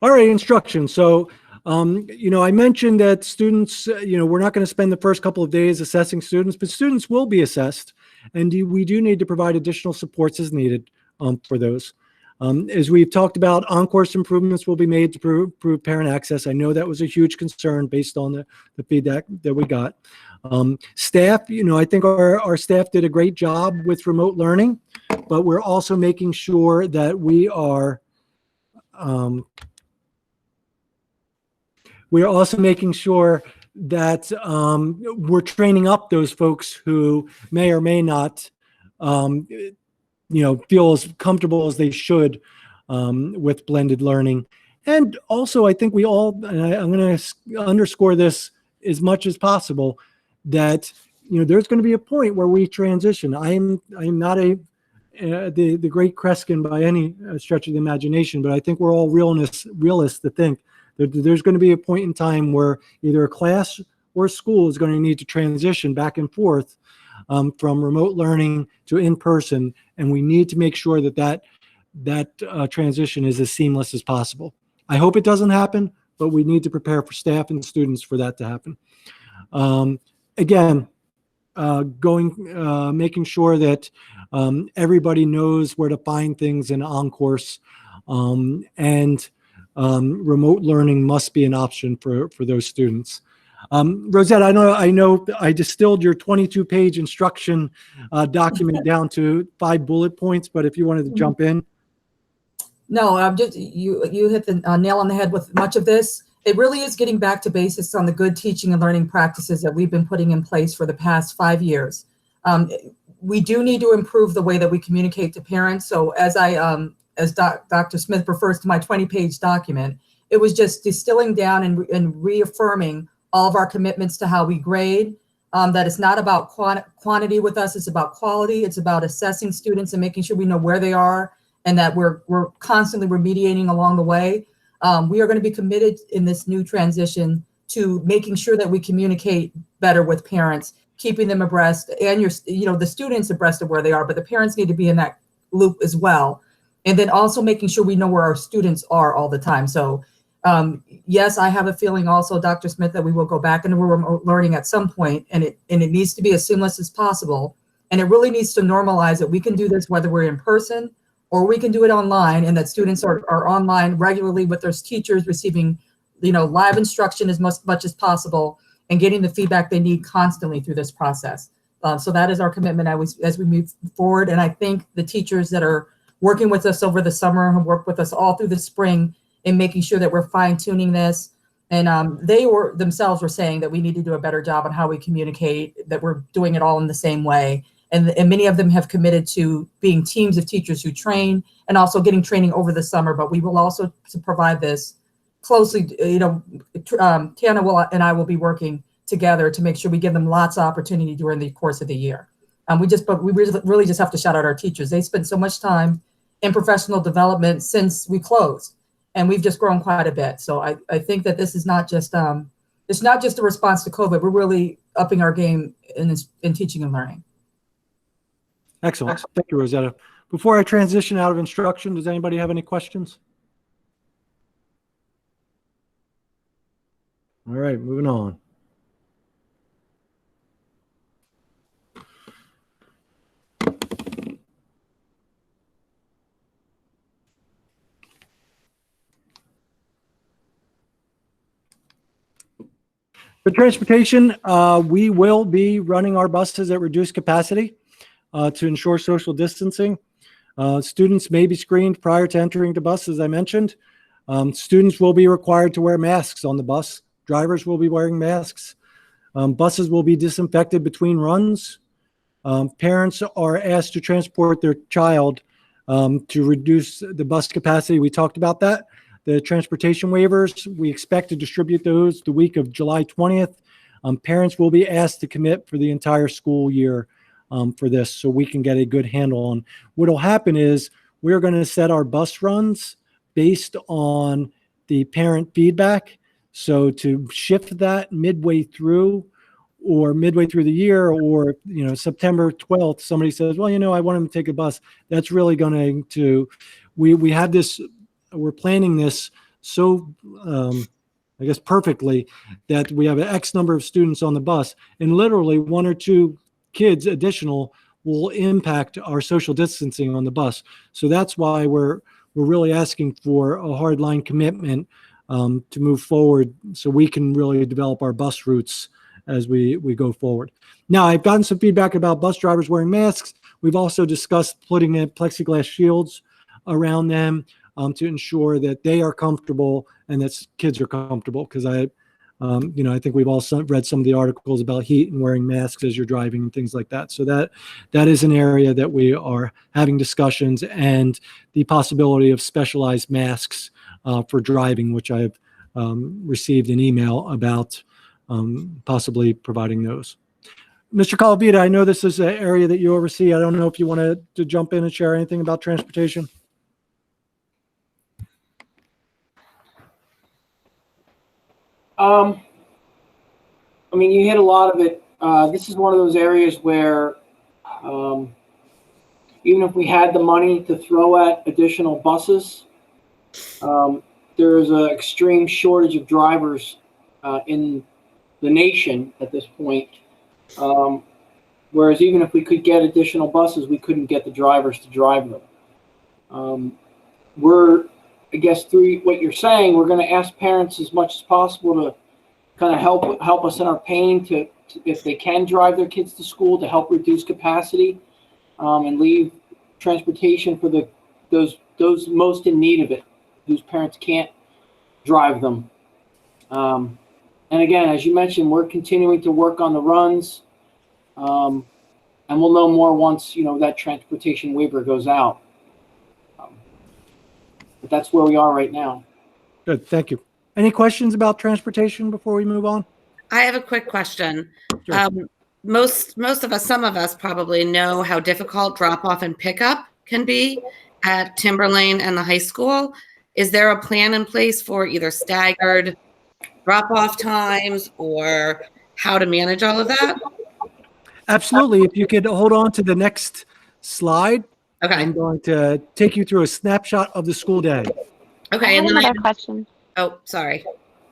All right, instruction. So, I mentioned that students, we're not going to spend the first couple of days assessing students, but students will be assessed, and we do need to provide additional supports as needed for those. As we've talked about, on-course improvements will be made to improve parent access. I know that was a huge concern based on the feedback that we got. Staff, I think our staff did a great job with remote learning, but we're also making sure that we're training up those folks who may or may not feel as comfortable as they should with blended learning. And also, I think we all, and I'm going to underscore this as much as possible, that there's going to be a point where we transition. I'm not the great Kreskin by any stretch of the imagination, but I think we're all realists to think that there's going to be a point in time where either a class or a school is going to need to transition back and forth from remote learning to in-person, and we need to make sure that transition is as seamless as possible. I hope it doesn't happen, but we need to prepare for staff and students for that to happen. Again, making sure that everybody knows where to find things in on-course, and remote learning must be an option for those students. Rosette, I know I distilled your 22-page instruction document down to 5 bullet points, but if you wanted to jump in. No, you hit the nail on the head with much of this. it really is getting back to basics on the good teaching and learning practices that we've been putting in place for the past 5 years. We do need to improve the way that we communicate to parents. So as Dr. Smith refers to my 20-page document, it was just distilling down and reaffirming all of our commitments to how we grade, that it's not about quantity with us, it's about quality. It's about assessing students and making sure we know where they are and that we're constantly remediating along the way. We are going to be committed in this new transition to making sure that we communicate better with parents, keeping them abreast and the students abreast of where they are, but the parents need to be in that loop as well. And then also making sure we know where our students are all the time. So yes, I have a feeling also, Dr. Smith, that we will go back into remote learning at some point, and it needs to be as seamless as possible. And it really needs to normalize that we can do this whether we're in person or we can do it online, and that students are online regularly with their teachers, receiving live instruction as much as possible and getting the feedback they need constantly through this process. So that is our commitment as we move forward. And I think the teachers that are working with us over the summer have worked with us all through the spring in making sure that we're fine tuning this. And they themselves were saying that we need to do a better job on how we communicate, that we're doing it all in the same way. And many of them have committed to being teams of teachers who train and also getting training over the summer. But we will also provide this closely, Tiana and I will be working together to make sure we give them lots of opportunity during the course of the year. We really just have to shout out our teachers. They spend so much time in professional development since we closed, and we've just grown quite a bit. So I think that this is not just it's not just a response to COVID. We're really upping our game in teaching and learning. Excellent. Thank you, Rosetta. Before I transition out of instruction, does anybody have any questions? All right, moving on. For transportation, we will be running our buses at reduced capacity to ensure social distancing. Students may be screened prior to entering the bus, as I mentioned. Students will be required to wear masks on the bus. Drivers will be wearing masks. Buses will be disinfected between runs. Parents are asked to transport their child to reduce the bus capacity. We talked about that. The transportation waivers, we expect to distribute those the week of July 20th. Parents will be asked to commit for the entire school year for this, so we can get a good handle on what will happen. Is we're going to set our bus runs based on the parent feedback. So to shift that midway through the year, or September 12th, somebody says, well, I want them to take a bus. That's really going to, we have this, we're planning this so I guess perfectly, that we have an X number of students on the bus, and literally 1 or 2 kids additional will impact our social distancing on the bus. So that's why we're really asking for a hard line commitment to move forward, so we can really develop our bus routes as we go forward. Now, I've gotten some feedback about bus drivers wearing masks. We've also discussed putting in plexiglass shields around them to ensure that they are comfortable and that kids are comfortable, because I think we've all read some of the articles about heat and wearing masks as you're driving and things like that. So that is an area that we are having discussions, and the possibility of specialized masks for driving, which I've received an email about possibly providing those. Mr. Calavita, I know this is an area that you oversee. I don't know if you wanted to jump in and share anything about transportation. You hit a lot of it. This is one of those areas where even if we had the money to throw at additional buses, there's an extreme shortage of drivers in the nation at this point. Whereas even if we could get additional buses, we couldn't get the drivers to drive them. I guess through what you're saying, we're going to ask parents as much as possible to kind of help us in our pain to if they can drive their kids to school, to help reduce capacity and leave transportation for those most in need of it, whose parents can't drive them. And again, as you mentioned, we're continuing to work on the runs. And we'll know more once, that transportation waiver goes out. But that's where we are right now. Good, thank you. Any questions about transportation before we move on? I have a quick question. Sure. Most of us, some of us probably know how difficult drop off and pickup can be at Timberlane and the high school. Is there a plan in place for either staggered drop off times or how to manage all of that? Absolutely. If you could hold on to the next slide. Okay. I'm going to take you through a snapshot of the school day. Okay. I And have then another question. Oh, sorry.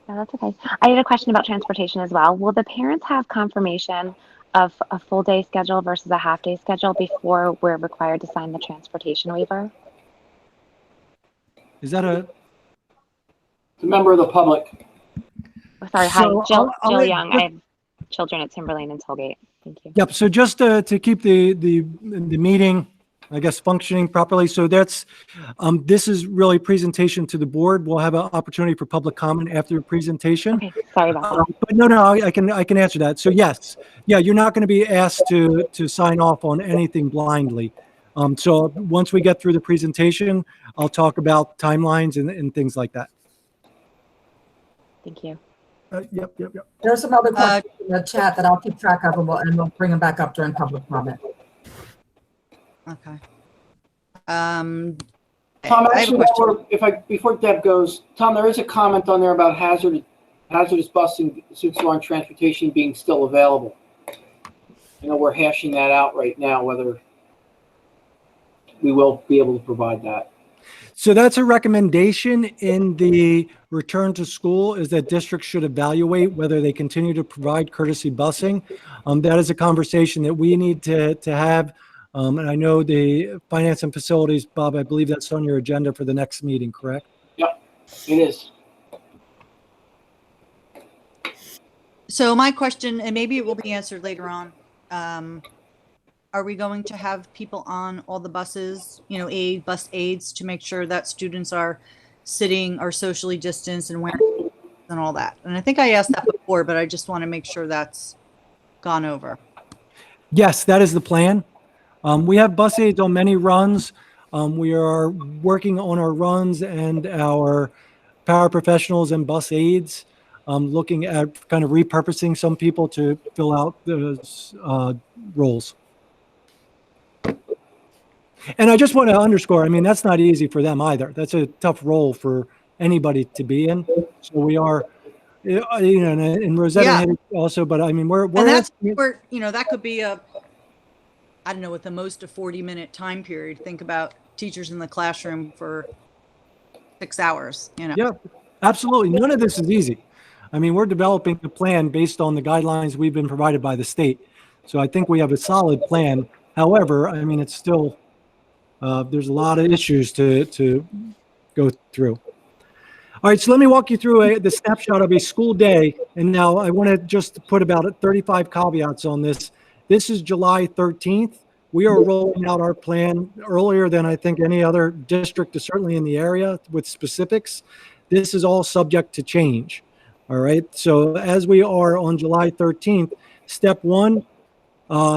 No, that's okay. I had a question about transportation as well. Will the parents have confirmation of a full day schedule versus a half day schedule before we're required to sign the transportation waiver? Is that a? It's a member of the public. Oh, sorry. So Hi, Jill I'll Young. I have children at Timberlane and Tollgate. Thank you. Yep. So just to keep the meeting, I guess, functioning properly. So that's this is really presentation to the board. We'll have an opportunity for public comment after the presentation. Okay. Sorry about that. But no, I can answer that. So yes, yeah, you're not going to be asked to sign off on anything blindly. So once we get through the presentation, I'll talk about timelines and things like that. Thank you. Yep. There are some other questions in the chat that I'll keep track of, and we'll bring them back up during public comment. Okay. Tom, I have a actually, question. before Deb goes, Tom, there is a comment on there about hazardous busing since we're on transportation being still available. We're hashing that out right now, whether we will be able to provide that. So that's a recommendation in the return to school, is that districts should evaluate whether they continue to provide courtesy busing. That is a conversation that we need to have. And I know the finance and facilities, Bob, I believe that's on your agenda for the next meeting, correct? Yep, it is. So my question, and maybe it will be answered later on, are we going to have people on all the buses, bus aides, to make sure that students are sitting or socially distanced and wearing and all that? And I think I asked that before, but I just want to make sure that's gone over. Yes, that is the plan. We have bus aides on many runs. We are working on our runs and our paraprofessionals and bus aides, looking at kind of repurposing some people to fill out those roles. And I just want to underscore, that's not easy for them either. That's a tough role for anybody to be in. So we are, and Rosetta hit it also, but we're And that's where, that could be with the most a 40-minute time period. Think about teachers in the classroom for 6 hours, Yeah, absolutely. None of this is easy. We're developing a plan based on the guidelines we've been provided by the state. So I think we have a solid plan. However, it's still, there's a lot of issues to go through. All right, so let me walk you through the snapshot of a school day. And now I want to just put about 35 caveats on this. This is July 13th. We are rolling out our plan earlier than I think any other district, certainly in the area, with specifics. This is all subject to change. All right, so as we are on July 13th, step one,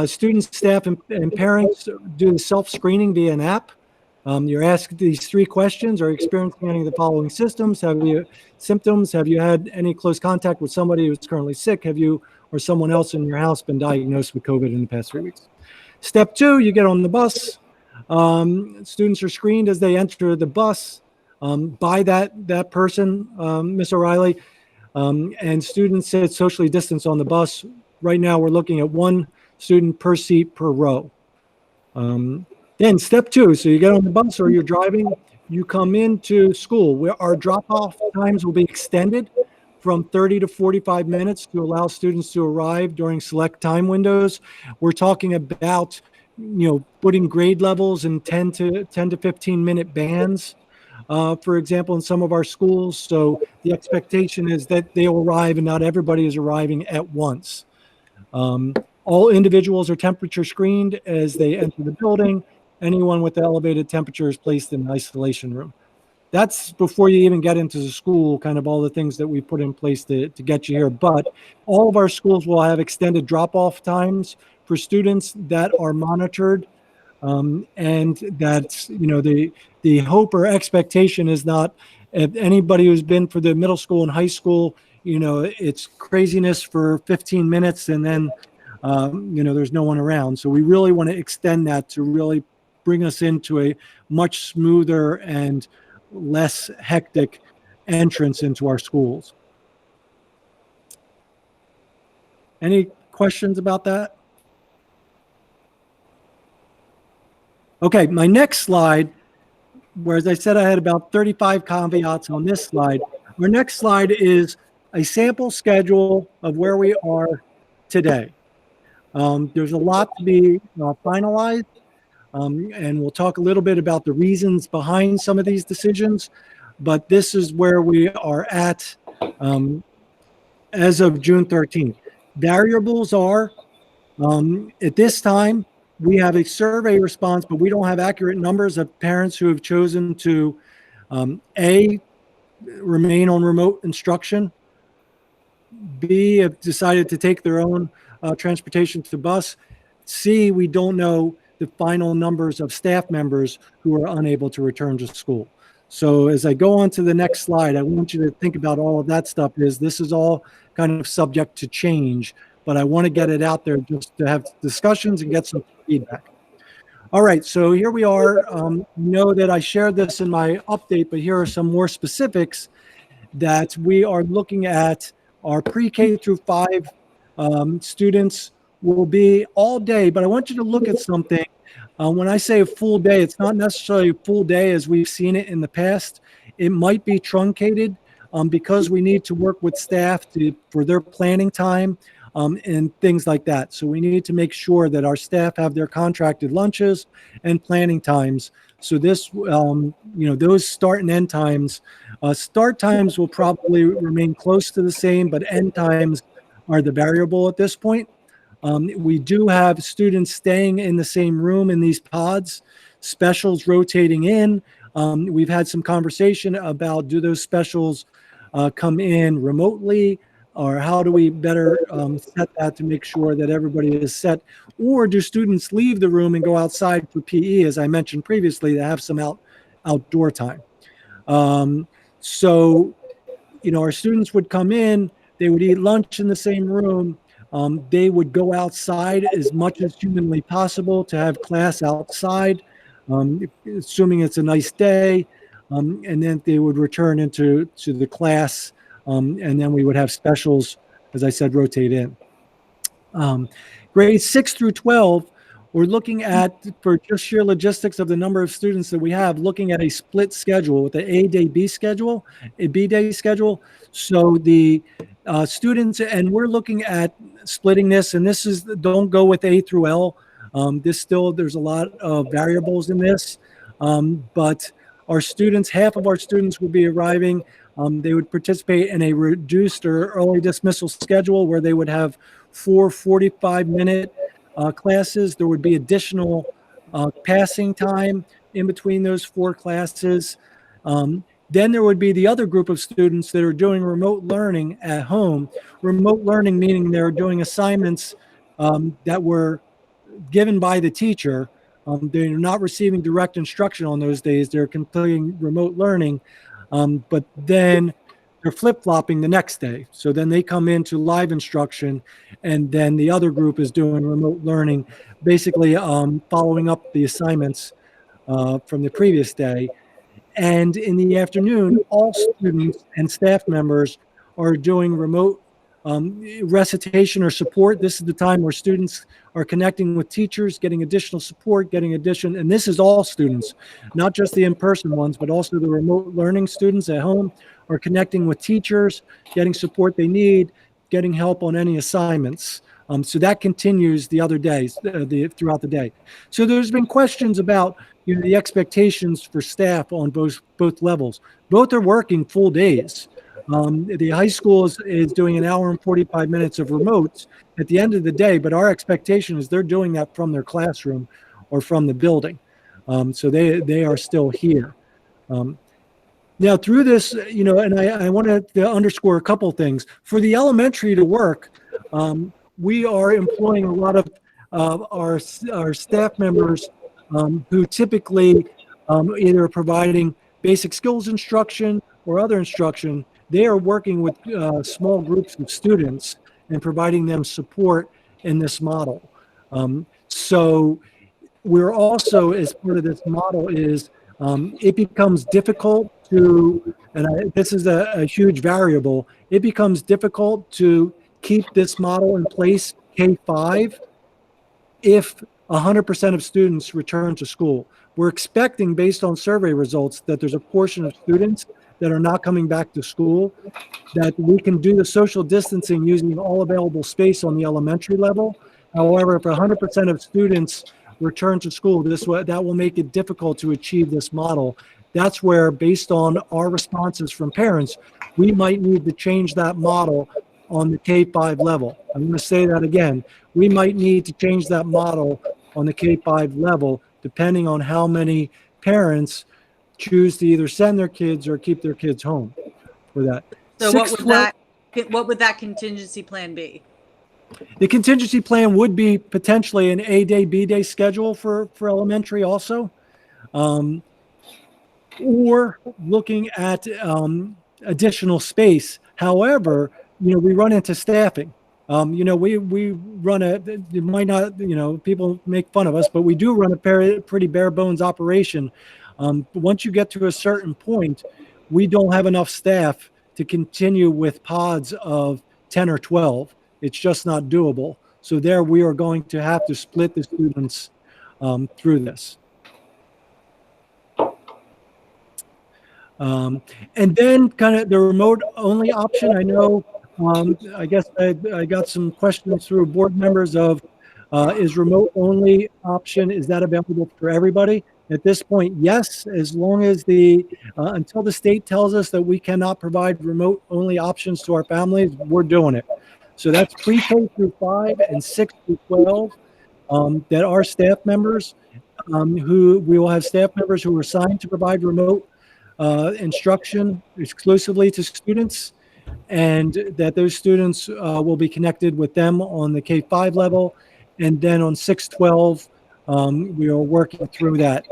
students, staff, and parents do the self-screening via an app. You're asked these 3 questions. Are you experiencing any of the following symptoms? Have you had any close contact with somebody who's currently sick? Have you or someone else in your house been diagnosed with COVID in the past 3 weeks? Step 2, you get on the bus. Students are screened as they enter the bus by that person, Ms. O'Reilly, and students sit socially distanced on the bus. Right now, we're looking at 1 student per seat per row. Then step 2, so you get on the bus or you're driving, you come into school, where our drop-off times will be extended from 30 to 45 minutes to allow students to arrive during select time windows. We're talking about, putting grade levels in 10 to 15 minute bands, for example, in some of our schools. So the expectation is that they will arrive and not everybody is arriving at once. All individuals are temperature screened as they enter the building. Anyone with elevated temperature is placed in an isolation room. that's before you even get into the school, kind of all the things that we put in place to get you here. But all of our schools will have extended drop-off times for students that are monitored. And that's, the hope or expectation is not, if anybody who's been for the middle school and high school, it's craziness for 15 minutes and then, there's no one around. So we really want to extend that to really bring us into a much smoother and less hectic entrance into our schools. Any questions about that? Okay, my next slide, whereas I said I had about 35 caveats on this slide, our next slide is a sample schedule of where we are today. There's a lot to be finalized, and we'll talk a little bit about the reasons behind some of these decisions, but this is where we are at as of June 13th. Variables are, at this time, we have a survey response, but we don't have accurate numbers of parents who have chosen to, A, remain on remote instruction, B, have decided to take their own transportation to the bus, C, we don't know the final numbers of staff members who are unable to return to school. So as I go on to the next slide, I want you to think about all of that stuff. This is all kind of subject to change, but I want to get it out there just to have discussions and get some feedback. All right, so here we are. Know that I shared this in my update, but here are some more specifics that we are looking at. Our pre-K through 5 students will be all day, but I want you to look at something. When I say a full day, it's not necessarily a full day as we've seen it in the past. It might be truncated because we need to work with staff for their planning time and things like that. So we need to make sure that our staff have their contracted lunches and planning times. So this, those start and end times, start times will probably remain close to the same, but end times are the variable at this point. We do have students staying in the same room in these pods, specials rotating in. We've had some conversation about, do those specials come in remotely, or how do we better set that to make sure that everybody is set? Or do students leave the room and go outside for PE, as I mentioned previously, to have some outdoor time? So, our students would come in, they would eat lunch in the same room. They would go outside as much as humanly possible to have class outside, assuming it's a nice day, and then they would return into the class, and then we would have specials, as I said, rotate in. Grades 6 through 12, we're looking at, for just sheer logistics of the number of students that we have, looking at a split schedule with an A day B schedule, a B day schedule. So the students, and we're looking at splitting this, and this is, don't go with A through L. There's a lot of variables in this, but our students, half of our students will be arriving. They would participate in a reduced or early dismissal schedule where they would have 4 45-minute classes. There would be additional passing time in between those 4 classes. Then there would be the other group of students that are doing remote learning at home. Remote learning meaning they're doing assignments that were given by the teacher. They're not receiving direct instruction on those days. They're completing remote learning, but then they're flip-flopping the next day. So then they come into live instruction, and then the other group is doing remote learning, basically following up the assignments from the previous day. And in the afternoon, all students and staff members are doing remote recitation or support. This is the time where students are connecting with teachers, getting additional support, and this is all students, not just the in-person ones, but also the remote learning students at home are connecting with teachers, getting support they need, getting help on any assignments. So that continues the other days, throughout the day. So there's been questions about the expectations for staff on both levels. Both are working full days. The high school is doing 1 hour and 45 minutes of remotes at the end of the day, but our expectation is they're doing that from their classroom or from the building. So they are still here. Now, through this, and I wanted to underscore a couple things. For the elementary to work, we are employing a lot of our staff members who typically either providing basic skills instruction or other instruction. They are working with small groups of students and providing them support in this model. So we're also, as part of this model, is it becomes difficult to, and this is a huge variable, it becomes difficult to keep this model in place K-5 if 100% of students return to school. We're expecting, based on survey results, that there's a portion of students that are not coming back to school, that we can do the social distancing using all available space on the elementary level. However, if 100% of students return to school, that will make it difficult to achieve this model. That's where, based on our responses from parents, we might need to change that model on the K-5 level. I'm going to say that again. We might need to change that model on the K-5 level, depending on how many parents choose to either send their kids or keep their kids home for that. So what would that contingency plan be? The contingency plan would be potentially an A-day, B-day schedule for elementary also. Or looking at additional space. However, we run into staffing. We run it might not, people make fun of us, but we do run a pretty bare bones operation. Once you get to a certain point, we don't have enough staff to continue with pods of 10 or 12. It's just not doable. So there we are going to have to split the students through this. And then kind of the remote only option. I know, I guess I got some questions through board members of, is remote only option, is that available for everybody? At this point, yes, as long as until the state tells us that we cannot provide remote only options to our families, we're doing it. So that's pre-K through 5 and 6 through 12 that are staff members who we will have staff members who are assigned to provide remote instruction exclusively to students, and that those students will be connected with them on the K-5 level. And then on 6-12, we are working through that.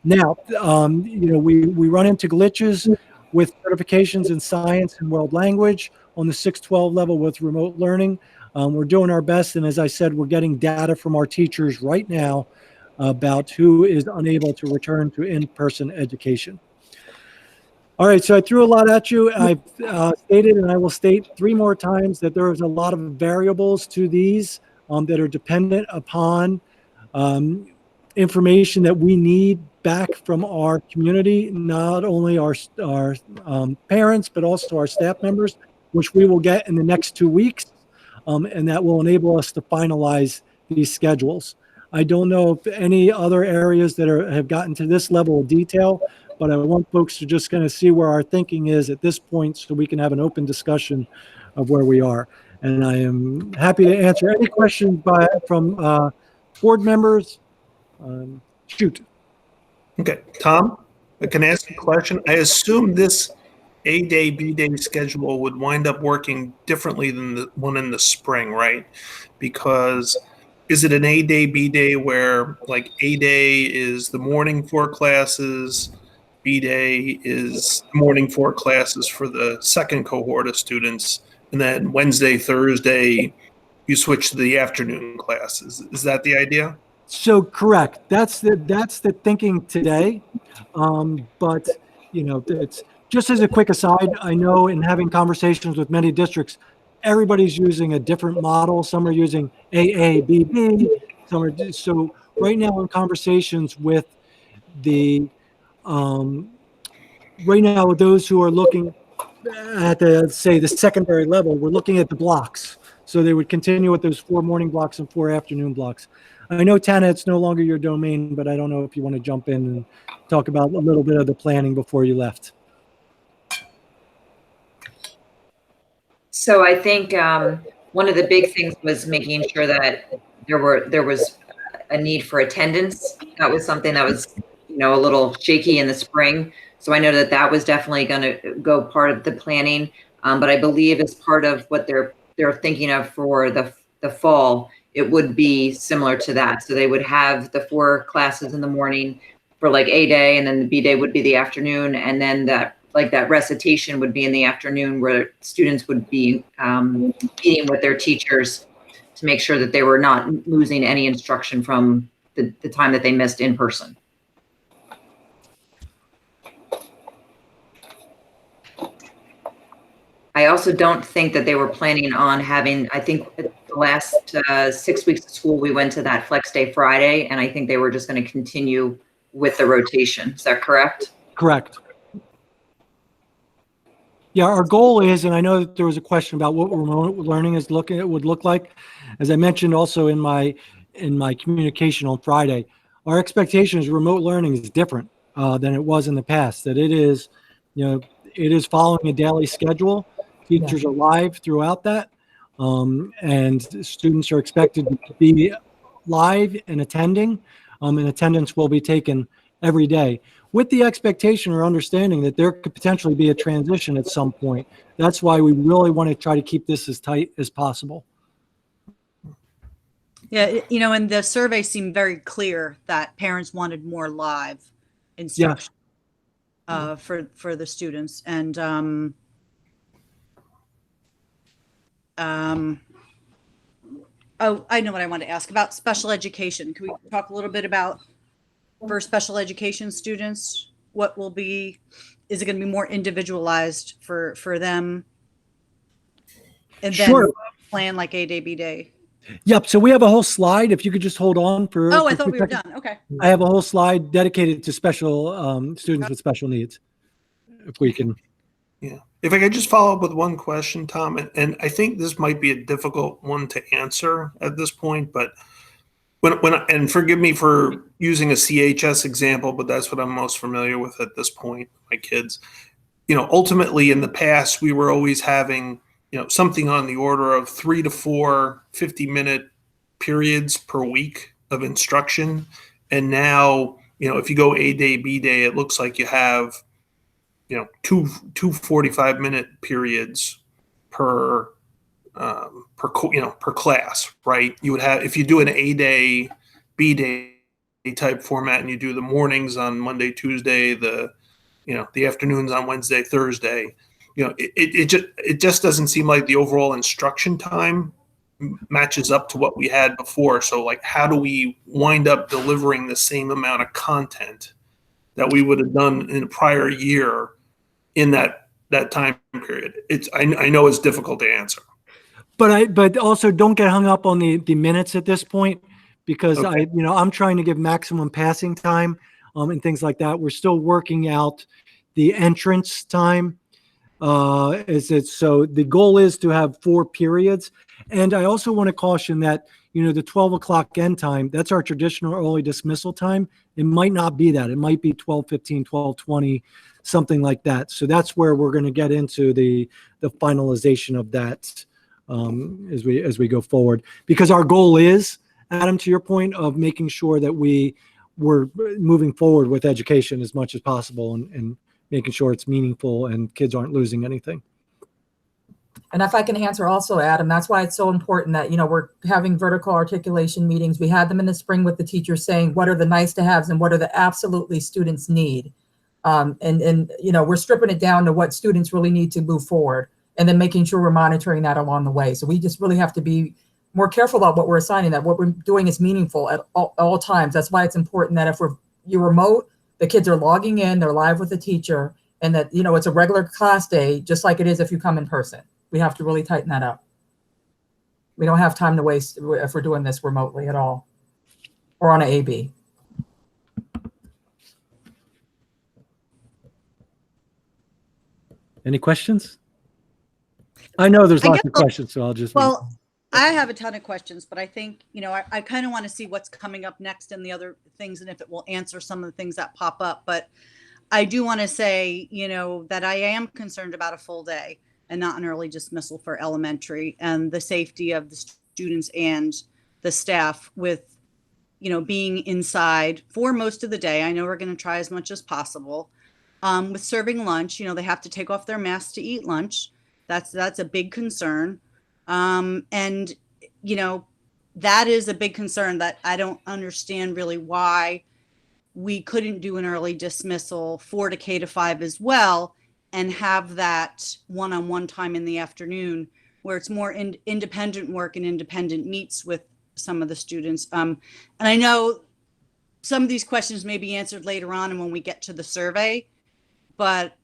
Now, we run into glitches with certifications in science and world language on the 6-12 level with remote learning. We're doing our best. And as I said, we're getting data from our teachers right now about who is unable to return to in-person education. All right, so I threw a lot at you. I've stated, and I will state 3 more times, that there is a lot of variables to these that are dependent upon information that we need back from our community, not only our parents, but also our staff members, which we will get in the next 2 weeks, and that will enable us to finalize these schedules. I don't know if any other areas that have gotten to this level of detail, but I want folks to just kind of see where our thinking is at this point so we can have an open discussion of where we are. And I am happy to answer any questions from board members. Shoot. Okay, Tom, I can ask a question. I assume this A-day, B-day schedule would wind up working differently than the one in the spring, right? Because is it an A-day, B-day where like A-day is the morning 4 classes, B-day is morning 4 classes for the second cohort of students, and then Wednesday, Thursday, you switch to the afternoon classes. Is that the idea? So correct. That's the thinking today. But it's just as a quick aside. I know in having conversations with many districts, everybody's using a different model. Some are using AABB. Some are so right now in conversations with the right now with those who are looking at the secondary level, we're looking at the blocks. So they would continue with those 4 morning blocks and 4 afternoon blocks. I know, Tana, it's no longer your domain, but I don't know if you want to jump in and talk about a little bit of the planning before you left. So I think one of the big things was making sure that there was a need for attendance. That was something that was a little shaky in the spring. So I know that that was definitely going to go part of the planning. But I believe as part of what they're thinking of for the fall, it would be similar to that. So they would have the 4 classes in the morning for like A day, and then the B day would be the afternoon, and then that recitation would be in the afternoon, where students would be meeting with their teachers to make sure that they were not losing any instruction from the time that they missed in person. I also don't think that they were planning on having, I think the last 6 weeks of school, we went to that Flex Day Friday, and I think they were just going to continue with the rotation. Is that correct? Correct. Yeah, our goal is, and I know that there was a question about what remote learning would look like. As I mentioned also in my communication on Friday, our expectation is remote learning is different than it was in the past. That it is, it is following a daily schedule. Teachers are live throughout that, and students are expected to be live and attending, and attendance will be taken every day, with the expectation or understanding that there could potentially be a transition at some point. That's why we really want to try to keep this as tight as possible. Yeah, and the survey seemed very clear that parents wanted more live instruction for the students. And oh, I know what I want to ask about special education. Can we talk a little bit about for special education students, what will be, is it going to be more individualized for them? And then Sure. plan like A day, B day? Yep. So we have a whole slide. If you could just hold on for. Oh, I thought we were done. Okay. I have a whole slide dedicated to special students with special needs. If we can. Yeah. If I could just follow up with one question, Tom, and I think this might be a difficult one to answer at this point, but and forgive me for using a CHS example, but that's what I'm most familiar with at this point, my kids. Ultimately in the past, we were always having, something on the order of 3 to 4 50-minute periods per week of instruction. And now, if you go A day, B day, it looks like you have, two 45-minute periods per class, right? You would have, if you do an A day, B day type format, and you do the mornings on Monday, Tuesday, the afternoons on Wednesday, Thursday, it just doesn't seem like the overall instruction time matches up to what we had before. So like, how do we wind up delivering the same amount of content that we would have done in a prior year in that time period? I know it's difficult to answer. But also don't get hung up on the minutes at this point, because Okay. I'm trying to give maximum passing time and things like that. We're still working out the entrance time. So the goal is to have 4 periods. And I also want to caution that, the 12 o'clock end time, that's our traditional early dismissal time. It might not be that. It might be 12:15, 12:20, something like that. So that's where we're going to get into the finalization of that as we go forward, because our goal is, Adam, to your point, of making sure that we're moving forward with education as much as possible and making sure it's meaningful and kids aren't losing anything. And if I can answer also, Adam, that's why it's so important that, we're having vertical articulation meetings. We had them in the spring with the teachers saying, what are the nice to haves and what are the absolutely students need? We're stripping it down to what students really need to move forward, and then making sure we're monitoring that along the way. So we just really have to be more careful about what we're assigning, that what we're doing is meaningful at all times. That's why it's important that if you're remote, the kids are logging in, they're live with the teacher, and that, it's a regular class day, just like it is if you come in person. We have to really tighten that up. We don't have time to waste if we're doing this remotely at all, or on an AB. Any questions? I know there's lots of questions, so I'll just. Well, I have a ton of questions, but I think, I kind of want to see what's coming up next and the other things, and if it will answer some of the things that pop up. But I do want to say, that I am concerned about a full day and not an early dismissal for elementary, and the safety of the students and the staff with being inside for most of the day. I know we're going to try as much as possible. With serving lunch, they have to take off their masks to eat lunch. That's a big concern. And that is a big concern that I don't understand really why we couldn't do an early dismissal for the K-5 as well and have that one-on-one time in the afternoon where it's more independent work and independent meets with some of the students. And I know some of these questions may be answered later on and when we get to the survey, but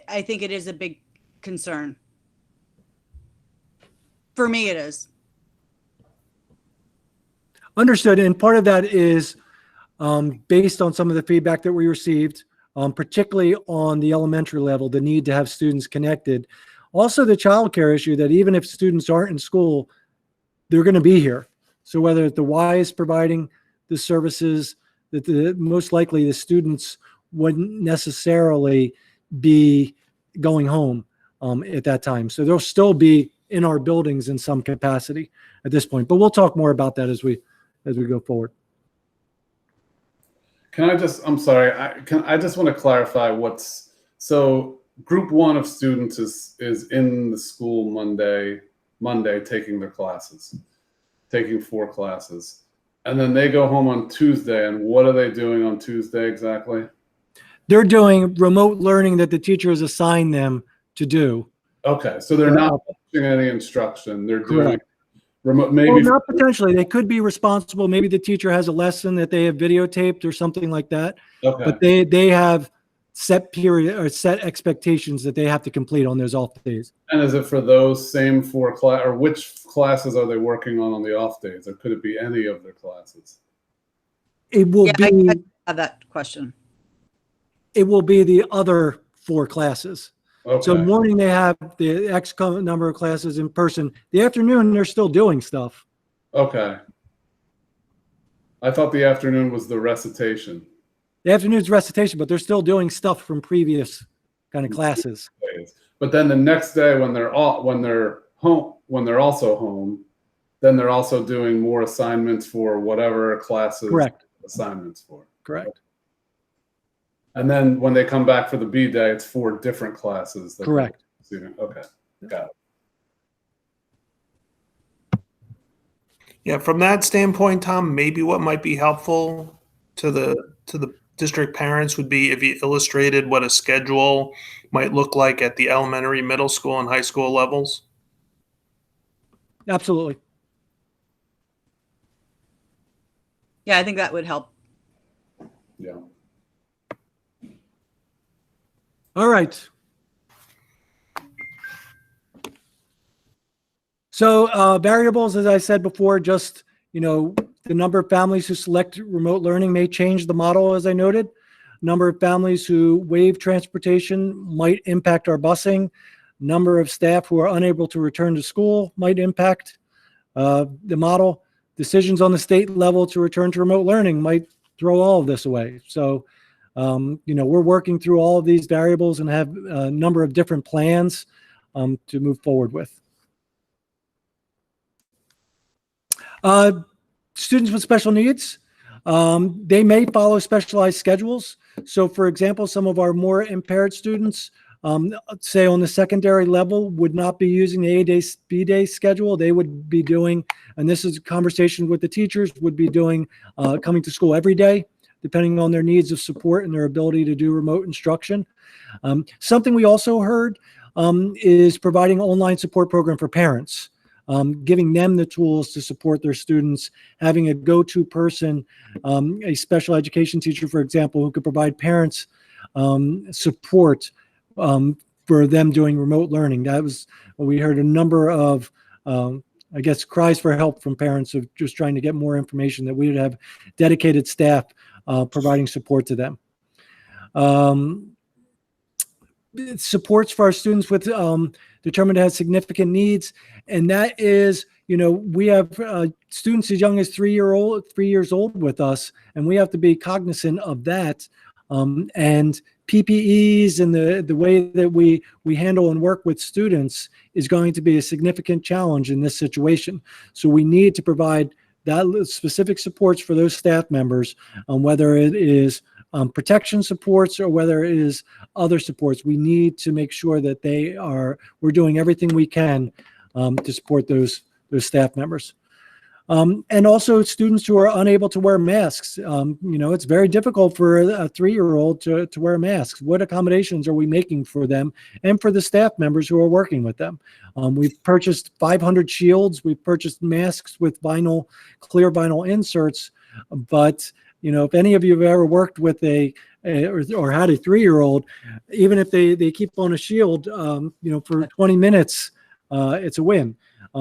I think it is a big concern. For me, it is. Understood. And part of that is based on some of the feedback that we received, particularly on the elementary level, the need to have students connected. Also the childcare issue that even if students aren't in school, they're going to be here. So whether the Y is providing the services, that most likely the students wouldn't necessarily be going home at that time. So they'll still be in our buildings in some capacity at this point. But we'll talk more about that as we go forward. I'm sorry, I just want to clarify so group 1 of students is in the school Monday taking their classes, taking 4 classes. And then they go home on Tuesday. And what are they doing on Tuesday exactly? They're doing remote learning that the teacher has assigned them to do. Okay, so they're not watching any instruction. They're doing Correct. remote, maybe. Well, not potentially. They could be responsible. Maybe the teacher has a lesson that they have videotaped or something like that. Okay. But they have set period or set expectations that they have to complete on those off days. And is it for those same 4 class, or which classes are they working on the off days, or could it be any of their classes? It will be. I have that question. It will be the other 4 classes. Okay. So morning they have the X number of classes in person. The afternoon they're still doing stuff. Okay. I thought the afternoon was the recitation. The afternoon's recitation, but they're still doing stuff from previous kind of classes. But then the next day when they're also home, then they're also doing more assignments for whatever classes. Correct. Assignments for. Correct. And then when they come back for the B day, it's 4 different classes. Correct. Okay, got it. Yeah, from that standpoint, Tom, maybe what might be helpful to the district parents would be if you illustrated what a schedule might look like at the elementary, middle school, and high school levels. Absolutely. Yeah, I think that would help. Yeah. All right. So variables, as I said before, just, the number of families who select remote learning may change the model, as I noted. Number of families who waive transportation might impact our busing. Number of staff who are unable to return to school might impact the model. Decisions on the state level to return to remote learning might throw all of this away. So, we're working through all of these variables and have a number of different plans to move forward with. Students with special needs, they may follow specialized schedules. So for example, some of our more impaired students, say on the secondary level, would not be using the A-day, B-day schedule. They would be doing, and this is a conversation with the teachers, would be doing coming to school every day, depending on their needs of support and their ability to do remote instruction. Something we also heard is providing online support program for parents. Giving them the tools to support their students, having a go-to person, a special education teacher, for example, who could provide parents support for them doing remote learning. That was, we heard a number of, cries for help from parents of just trying to get more information, that we would have dedicated staff providing support to them. Supports for our students with determined to have significant needs, and that is, we have students as young as 3 years old with us, and we have to be cognizant of that. And PPEs and the way that we handle and work with students is going to be a significant challenge in this situation. So we need to provide that specific supports for those staff members, whether it is protection supports or whether it is other supports. We need to make sure that we're doing everything we can to support those staff members. And also students who are unable to wear masks. It's very difficult for a 3-year-old to wear masks. What accommodations are we making for them and for the staff members who are working with them? We've purchased 500 shields. We've purchased masks with clear vinyl inserts. But, if any of you have ever worked with or had a 3-year-old, even if they keep on a shield, for 20 minutes, it's a win.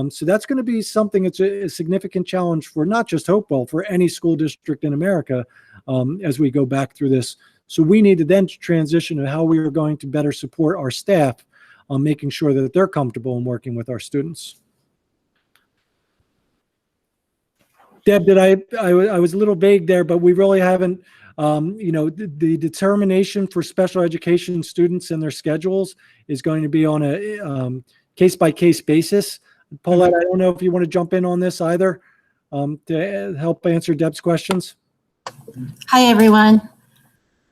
So that's going to be something that's a significant challenge for not just Hopewell, for any school district in America as we go back through this. So we need to then transition to how we are going to better support our staff on making sure that they're comfortable in working with our students. Deb, I was a little vague there, but we really haven't, the determination for special education students and their schedules is going to be on a case-by-case basis. Paulette, I don't know if you want to jump in on this either to help answer Deb's questions. Hi, everyone.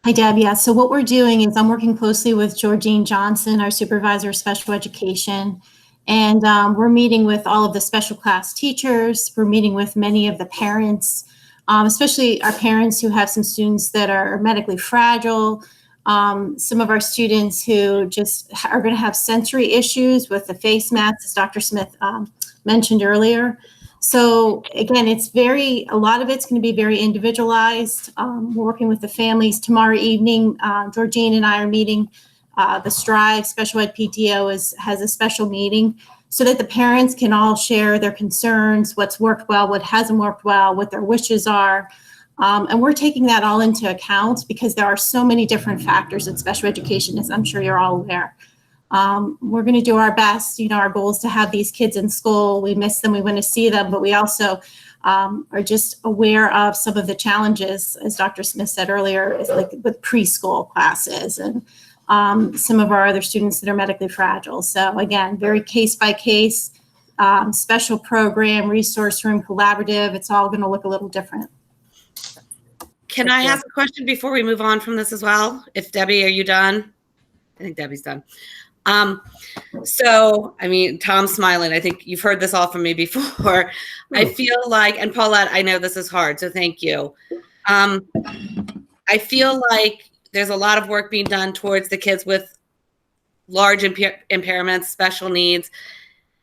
Hi, Deb. Yeah, so what we're doing is I'm working closely with Georgine Johnson, our supervisor of special education, and we're meeting with all of the special class teachers. We're meeting with many of the parents, especially our parents who have some students that are medically fragile, some of our students who just are going to have sensory issues with the face masks, as Dr. Smith mentioned earlier. So again, a lot of it's going to be very individualized. We're working with the families. Tomorrow evening, Georgine and I are meeting. The STRIVE Special Ed PTO has a special meeting so that the parents can all share their concerns, what's worked well, what hasn't worked well, what their wishes are. And we're taking that all into account because there are so many different factors in special education, as I'm sure you're all aware. We're going to do our best. Our goal is to have these kids in school. We miss them. We want to see them, but we also are just aware of some of the challenges, as Dr. Smith said earlier, like with preschool classes and some of our other students that are medically fragile. So again, very case by case, special program, resource room, collaborative. It's all going to look a little different. Can I ask a question before we move on from this as well? If Debbie, are you done? I think Debbie's done. Tom's smiling. I think you've heard this all from me before. I feel like, and Paulette, I know this is hard, so thank you. I feel like there's a lot of work being done towards the kids with large impairments, special needs.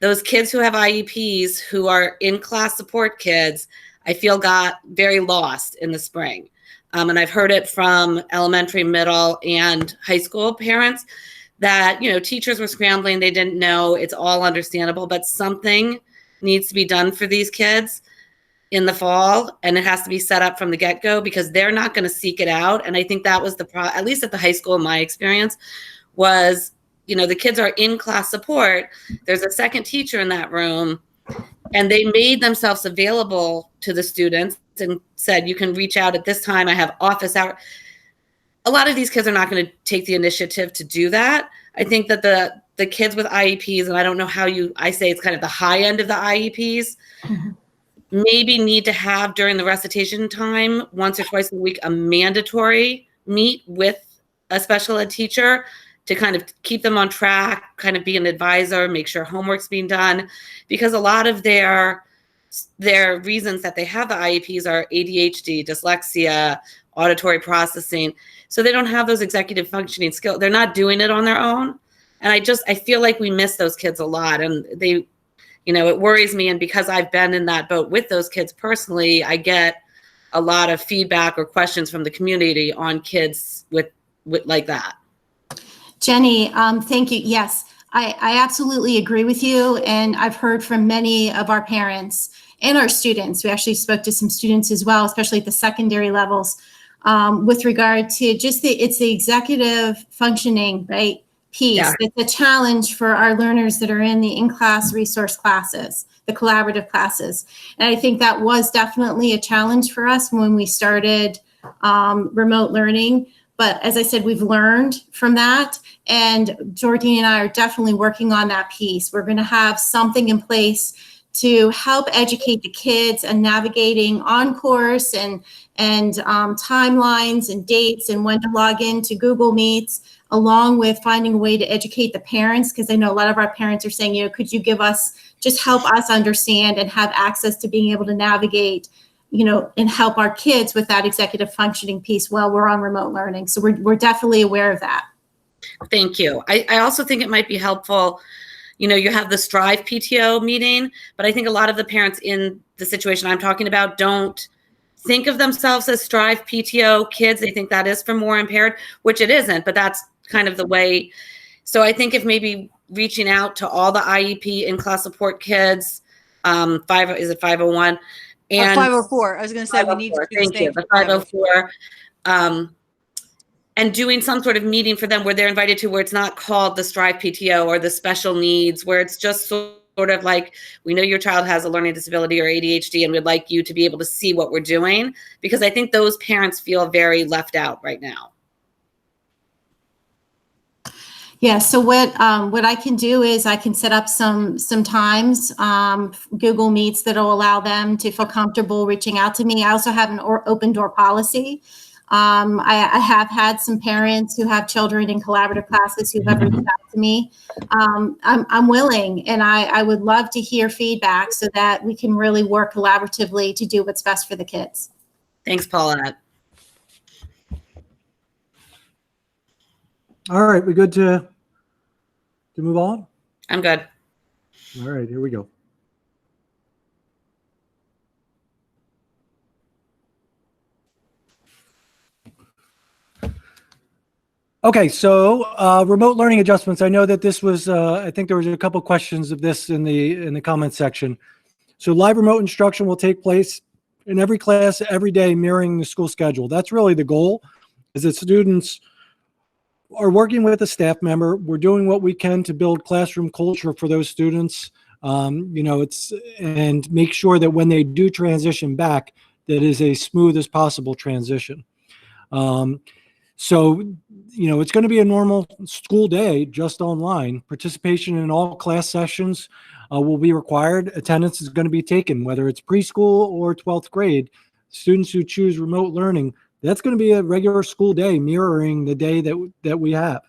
Those kids who have IEPs, who are in-class support kids, I feel got very lost in the spring. And I've heard it from elementary, middle, and high school parents that, teachers were scrambling. They didn't know. It's all understandable, but something needs to be done for these kids in the fall, and it has to be set up from the get-go because they're not going to seek it out. And I think that was at least at the high school, my experience was, the kids are in class support. There's a second teacher in that room, and they made themselves available to the students and said, you can reach out at this time. I have office hour. A lot of these kids are not going to take the initiative to do that. I think that the kids with IEPs, and I don't know how I say it's kind of the high end of the IEPs, maybe need to have during the recitation time, once or twice a week, a mandatory meet with a special ed teacher to kind of keep them on track, kind of be an advisor, make sure homework's being done, because a lot of their reasons that they have the IEPs are ADHD, dyslexia, auditory processing. So they don't have those executive functioning skills. They're not doing it on their own. And I feel like we miss those kids a lot. And it worries me. And because I've been in that boat with those kids personally, I get a lot of feedback or questions from the community on kids with like that. Jenny, thank you. Yes, I absolutely agree with you. And I've heard from many of our parents and our students. We actually spoke to some students as well, especially at the secondary levels, with regard to just it's the executive functioning, right, piece. Yeah. It's a challenge for our learners that are in the in-class resource classes, the collaborative classes. And I think that was definitely a challenge for us when we started remote learning. But as I said, we've learned from that. And Georgine and I are definitely working on that piece. We're going to have something in place to help educate the kids and navigating on course and timelines and dates and when to log into Google Meets, along with finding a way to educate the parents, because I know a lot of our parents are saying, could you just help us understand and have access to being able to navigate, and help our kids with that executive functioning piece while we're on remote learning. So we're definitely aware of that. Thank you. I also think it might be helpful, you have the Strive PTO meeting, but I think a lot of the parents in the situation I'm talking about don't think of themselves as Strive PTO kids. They think that is for more impaired, which it isn't, but that's kind of the way. So I think if maybe reaching out to all the IEP in-class support kids, 501? And 504. I was going to say we need to thank you, the 504. And doing some sort of meeting for them where they're invited to, where it's not called the Strive PTO or the special needs, where it's just sort of like, we know your child has a learning disability or ADHD and we'd like you to be able to see what we're doing, because I think those parents feel very left out right now. Yeah, so what I can do is I can set up some times, Google Meets that'll allow them to feel comfortable reaching out to me. I also have an open door policy. I have had some parents who have children in collaborative classes who have reached out to me. I'm willing, and I would love to hear feedback so that we can really work collaboratively to do what's best for the kids. Thanks, Paulette. All right, we good to move on? I'm good. All right, here we go. Okay, so remote learning adjustments. I know that this was, I think there was a couple questions of this in the comment section. So live remote instruction will take place in every class every day, mirroring the school schedule. That's really the goal, is that students are working with a staff member. We're doing what we can to build classroom culture for those students. And make sure that when they do transition back, that is a smooth as possible transition. So, it's going to be a normal school day, just online. Participation in all class sessions will be required. Attendance is going to be taken, whether it's preschool or 12th grade. Students who choose remote learning, that's going to be a regular school day mirroring the day that we have.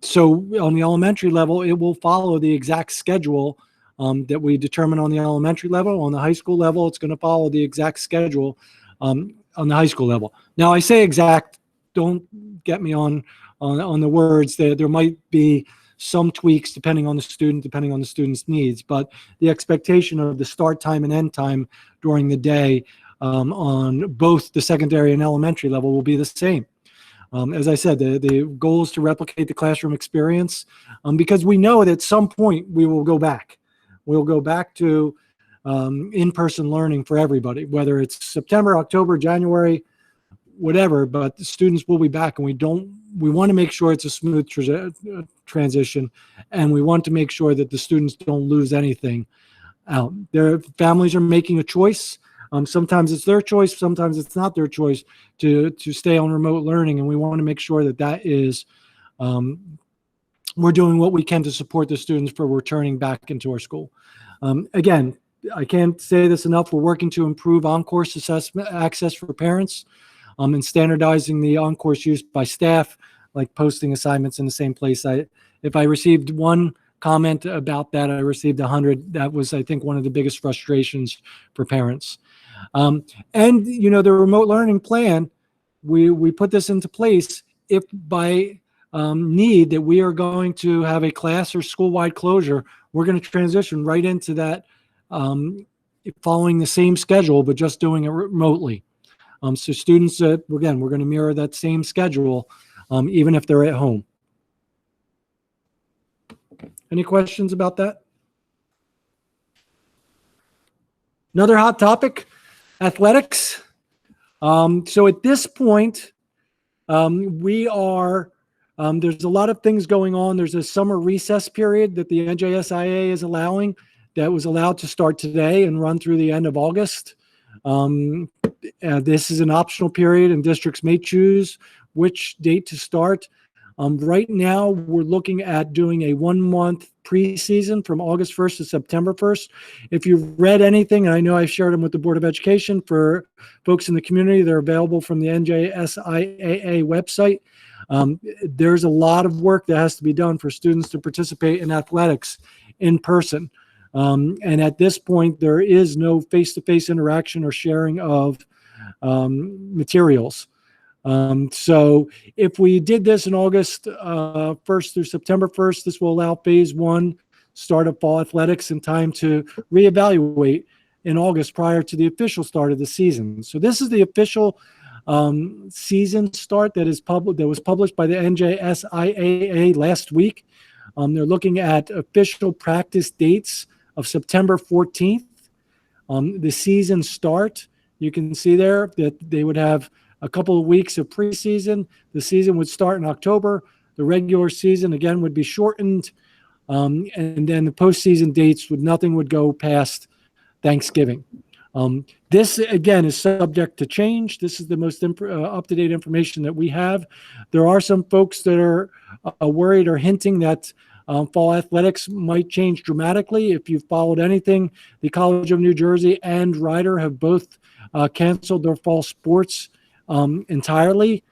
So on the elementary level, it will follow the exact schedule that we determine on the elementary level. On the high school level, it's going to follow the exact schedule on the high school level. Now, I say exact, don't get me on the words. There might be some tweaks depending on the student, depending on the student's needs, but the expectation of the start time and end time during the day on both the secondary and elementary level will be the same. As I said, the goal is to replicate the classroom experience because we know that at some point we will go back. We'll go back to in-person learning for everybody, whether it's September, October, January, whatever, but the students will be back, and we want to make sure it's a smooth transition, and we want to make sure that the students don't lose anything out. Their families are making a choice. Sometimes it's their choice, sometimes it's not their choice to stay on remote learning, and we want to make sure that is we're doing what we can to support the students for returning back into our school. Again, I can't say this enough. We're working to improve on-course assessment access for parents and standardizing the on-course use by staff, like posting assignments in the same place. If I received one comment about that, I received 100. That was, I think, one of the biggest frustrations for parents. And, the remote learning plan, we put this into place if by need that we are going to have a class or school-wide closure, we're going to transition right into that following the same schedule, but just doing it remotely. So students, again, we're going to mirror that same schedule, even if they're at home. Any questions about that? Another hot topic, athletics. So at this point, we are, there's a lot of things going on. There's a summer recess period that the NJSIA is allowing that was allowed to start today and run through the end of August. This is an optional period, and districts may choose which date to start. Right now, we're looking at doing a 1 month preseason from August 1st to September 1st. If you've read anything, and I know I've shared them with the Board of Education for folks in the community, they're available from the NJSIAA website. There's a lot of work that has to be done for students to participate in athletics in person. And at this point, there is no face-to-face interaction or sharing of materials. So if we did this in August 1st through September 1st, this will allow phase one start of fall athletics in time to reevaluate in August prior to the official start of the season. So this is the official season start that was published by the NJSIAA last week. They're looking at official practice dates of September 14th. The season start, you can see there that they would have a couple of weeks of preseason. The season would start in October. The regular season, again, would be shortened. And then the postseason dates nothing would go past Thanksgiving. This, again, is subject to change. This is the most up-to-date information that we have. There are some folks that are worried or hinting that fall athletics might change dramatically. If you've followed anything, the College of New Jersey and Rider have both canceled their fall sports entirely.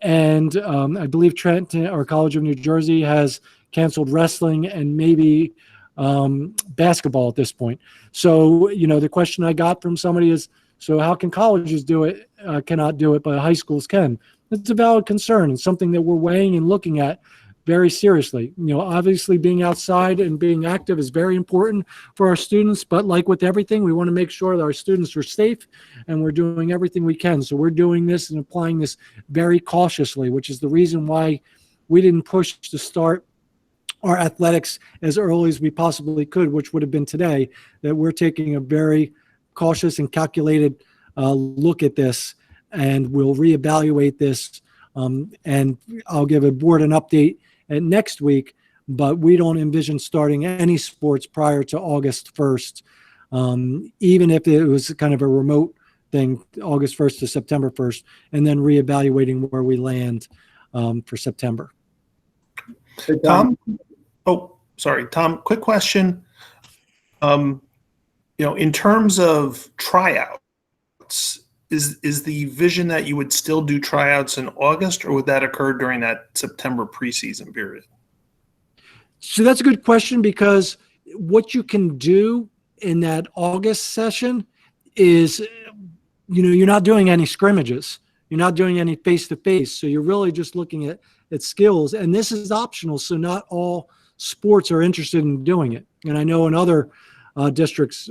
And I believe Trenton or College of New Jersey has canceled wrestling and maybe basketball at this point. So, the question I got from somebody is, so how can colleges do it, cannot do it, but high schools can? It's a valid concern and something that we're weighing and looking at very seriously. Obviously being outside and being active is very important for our students, but like with everything, we want to make sure that our students are safe and we're doing everything we can. So we're doing this and applying this very cautiously, which is the reason why we didn't push to start our athletics as early as we possibly could, which would have been today, that we're taking a very cautious and calculated look at this, and we'll reevaluate this. And I'll give a board an update next week, but we don't envision starting any sports prior to August 1st, even if it was kind of a remote thing, August 1st to September 1st, and then reevaluating where we land for September. Tom? Oh, sorry, Tom, quick question. In terms of tryouts, is the vision that you would still do tryouts in August, or would that occur during that September preseason period? So that's a good question, because what you can do in that August session is, you're not doing any scrimmages. You're not doing any face-to-face. So you're really just looking at skills. And this is optional, so not all sports are interested in doing it. And I know in other districts,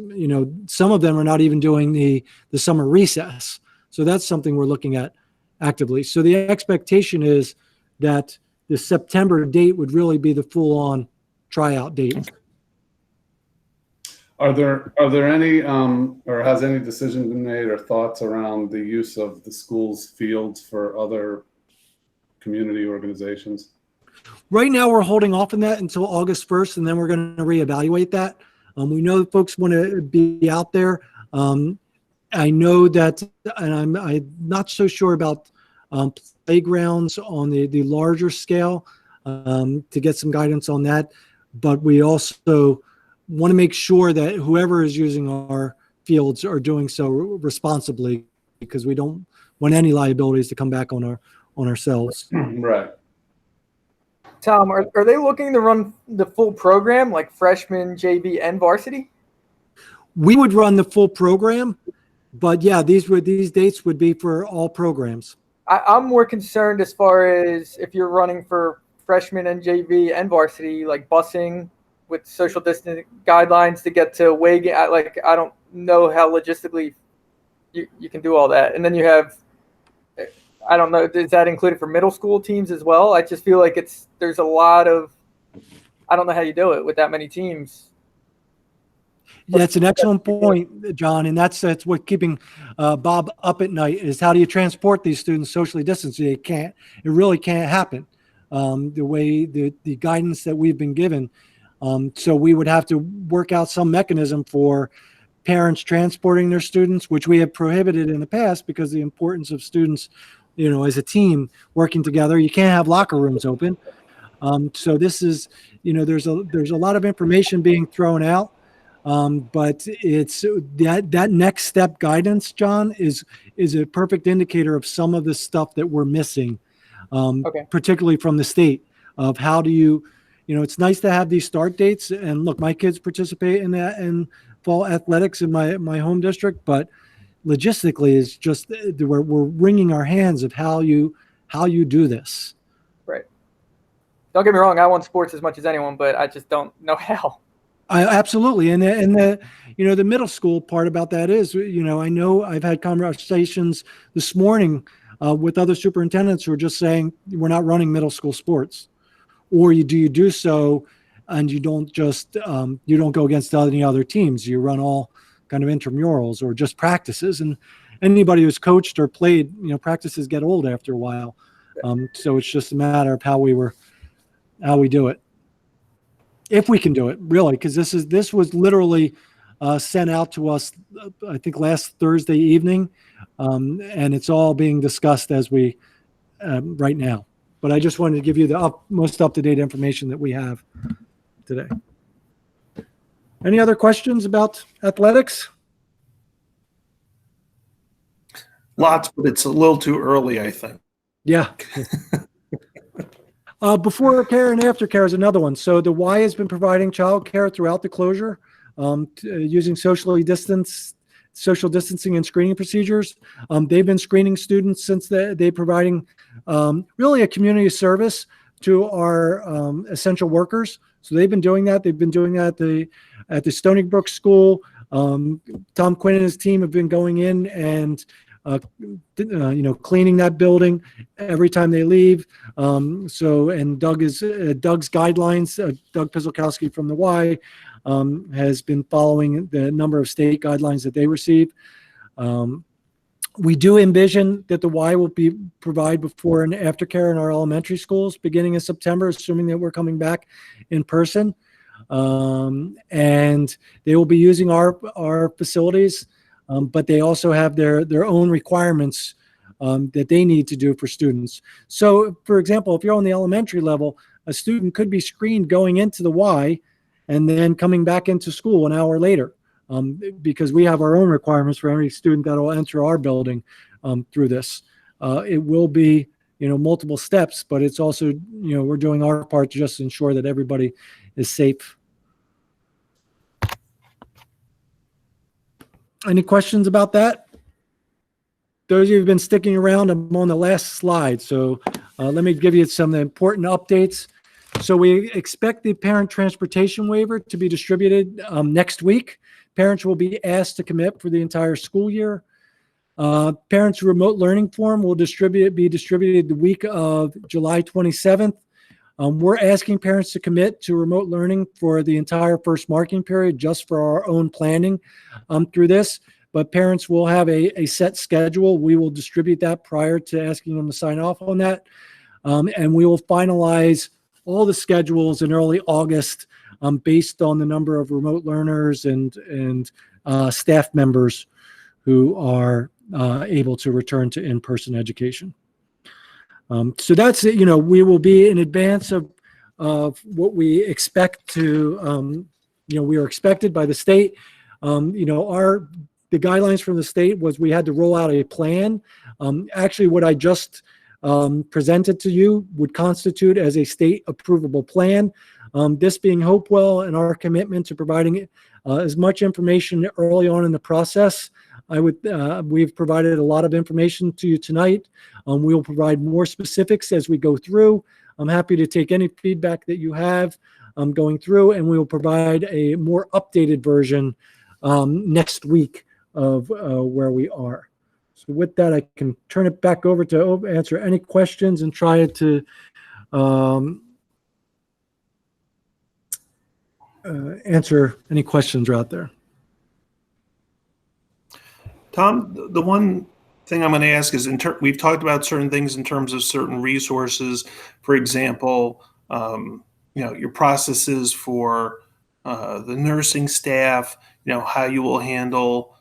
some of them are not even doing the summer recess. So that's something we're looking at actively. So the expectation is that the September date would really be the full-on tryout date. Are there any, or has any decision been made or thoughts around the use of the school's fields for other community organizations? Right now, we're holding off on that until August 1st, and then we're going to reevaluate that. We know that folks want to be out there. I know that, and I'm not so sure about playgrounds on the larger scale, to get some guidance on that. But we also want to make sure that whoever is using our fields are doing so responsibly, because we don't want any liabilities to come back on ourselves. Right. Tom, are they looking to run the full program, like freshman, JV, and varsity? We would run the full program, but yeah, these dates would be for all programs. I'm more concerned as far as if you're running for freshman and JV and varsity, like busing with social distancing guidelines to get to Wagon. I don't know how logistically you can do all that. And then you have, I don't know, is that included for middle school teams as well? I just feel like there's a lot of, I don't know how you do it with that many teams. That's an excellent point, John, and that's what keeping Bob up at night is, how do you transport these students socially distanced? It really can't happen the way the guidance that we've been given. So we would have to work out some mechanism for parents transporting their students, which we have prohibited in the past because of the importance of students, as a team working together. You can't have locker rooms open. So this is, there's a lot of information being thrown out, but it's that next step guidance, John, is a perfect indicator of some of the stuff that we're missing, particularly from the state of how do you, it's nice to have these start dates. And look, my kids participate in that in fall athletics in my home district, but logistically is just we're wringing our hands of how you do this. Right. Don't get me wrong. I want sports as much as anyone, but I just don't know how. Absolutely. And the middle school part about that is, I know I've had conversations this morning with other superintendents who are just saying, we're not running middle school sports, or you do so and you don't just, you don't go against any other teams. You run all kind of intramurals or just practices, and anybody who's coached or played, practices get old after a while. So it's just a matter of how we do it. If we can do it, really, because this was literally sent out to us, I think last Thursday evening, and it's all being discussed as we right now. But I just wanted to give you the most up-to-date information that we have today. Any other questions about athletics? Lots, but it's a little too early, I think. Yeah. Before care and after care is another one. So the Y has been providing child care throughout the closure, using social distancing and screening procedures. They've been screening students since they're providing really a community service to our essential workers. So they've been doing that. They've been doing that at the Stony Brook School. Tom Quinn and his team have been going in and cleaning that building every time they leave. And Doug's guidelines, Doug Pizolkowski from the Y, has been following the number of state guidelines that they receive. We do envision that the Y will provide before and aftercare in our elementary schools beginning in September, assuming that we're coming back in person. And they will be using our facilities, but they also have their own requirements that they need to do for students. So, for example, if you're on the elementary level, a student could be screened going into the Y and then coming back into school an hour later, because we have our own requirements for every student that will enter our building through this. It will be, multiple steps, but it's also, we're doing our part to just ensure that everybody is safe. Any questions about that? Those of you who've been sticking around, I'm on the last slide. So let me give you some important updates. So we expect the parent transportation waiver to be distributed next week. Parents will be asked to commit for the entire school year. Parents' remote learning form will be distributed the week of July 27th. We're asking parents to commit to remote learning for the entire first marking period just for our own planning through this. But parents will have a set schedule. We will distribute that prior to asking them to sign off on that. And we will finalize all the schedules in early August based on the number of remote learners and staff members who are able to return to in-person education. So that's it. We will be in advance of what we expect to, we are expected by the state. The guidelines from the state was we had to roll out a plan. Actually, what I just presented to you would constitute as a state approvable plan. This being Hopewell and our commitment to providing as much information early on in the process. We've provided a lot of information to you tonight. We will provide more specifics as we go through. I'm happy to take any feedback that you have going through, and we will provide a more updated version next week of where we are. So with that, I can turn it back over to answer any questions and try to answer any questions out there. Tom, the one thing I'm going to ask is, we've talked about certain things in terms of certain resources. For example, your processes for the nursing staff. How you will handle,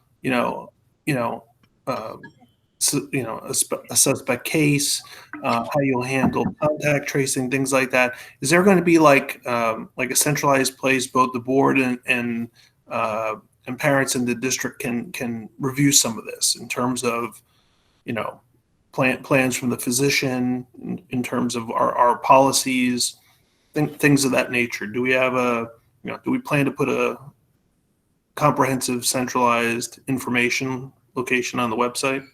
a suspect case, how you'll handle contact tracing, things like that. Is there going to be like a centralized place both the board and parents in the district can review some of this in terms of, plans from the physician, in terms of our policies, things of that nature? Do we have do we plan to put a comprehensive centralized information location on the website?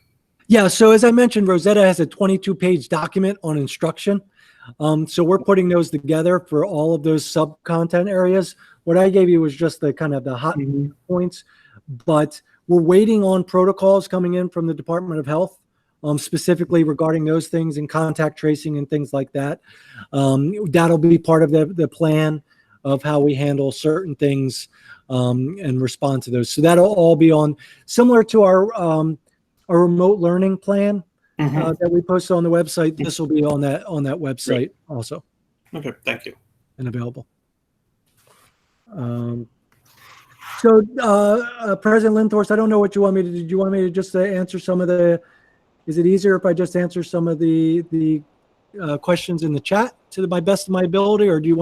Yeah, so as I mentioned, Rosetta has a 22-page document on instruction. So we're putting those together for all of those sub-content areas. What I gave you was just the kind of the hot points, but we're waiting on protocols coming in from the Department of Health, specifically regarding those things and contact tracing and things like that. That'll be part of the plan of how we handle certain things and respond to those. So that'll all be on, similar to our remote learning plan that we posted on the website. This will be on that website also. Okay, thank you. And available. President Linthorst, I don't know what you want me to do. Do you want me to just answer some of the, is it easier if I just answer some of the questions in the chat to my best of my ability, or how do you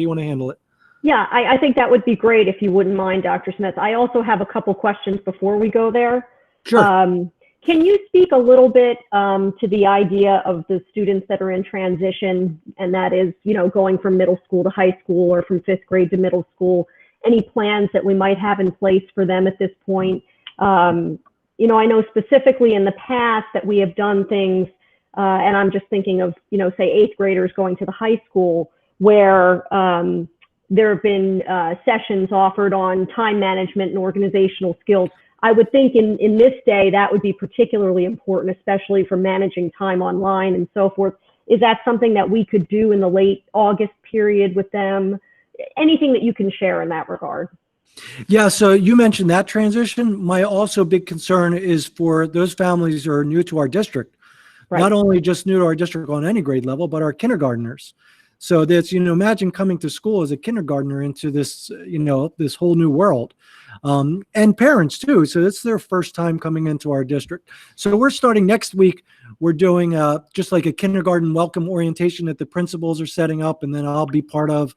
want to handle it? Yeah, I think that would be great if you wouldn't mind, Dr. Smith. I also have a couple questions before we go there. Sure. Can you speak a little bit to the idea of the students that are in transition, and that is, going from middle school to high school or from 5th grade to middle school? Any plans that we might have in place for them at this point? I know specifically in the past that we have done things, and I'm just thinking of, say 8th graders going to the high school, where there have been sessions offered on time management and organizational skills. I would think in this day that would be particularly important, especially for managing time online and so forth. Is that something that we could do in the late August period with them? Anything that you can share in that regard? Yeah, so you mentioned that transition. My also big concern is for those families who are new to our district, not only just new to our district on any grade level, but our kindergartners. So that's, imagine coming to school as a kindergartner into this, this whole new world. And parents too. So it's their first time coming into our district. So we're starting next week. We're doing just like a kindergarten welcome orientation that the principals are setting up, and then I'll be part of,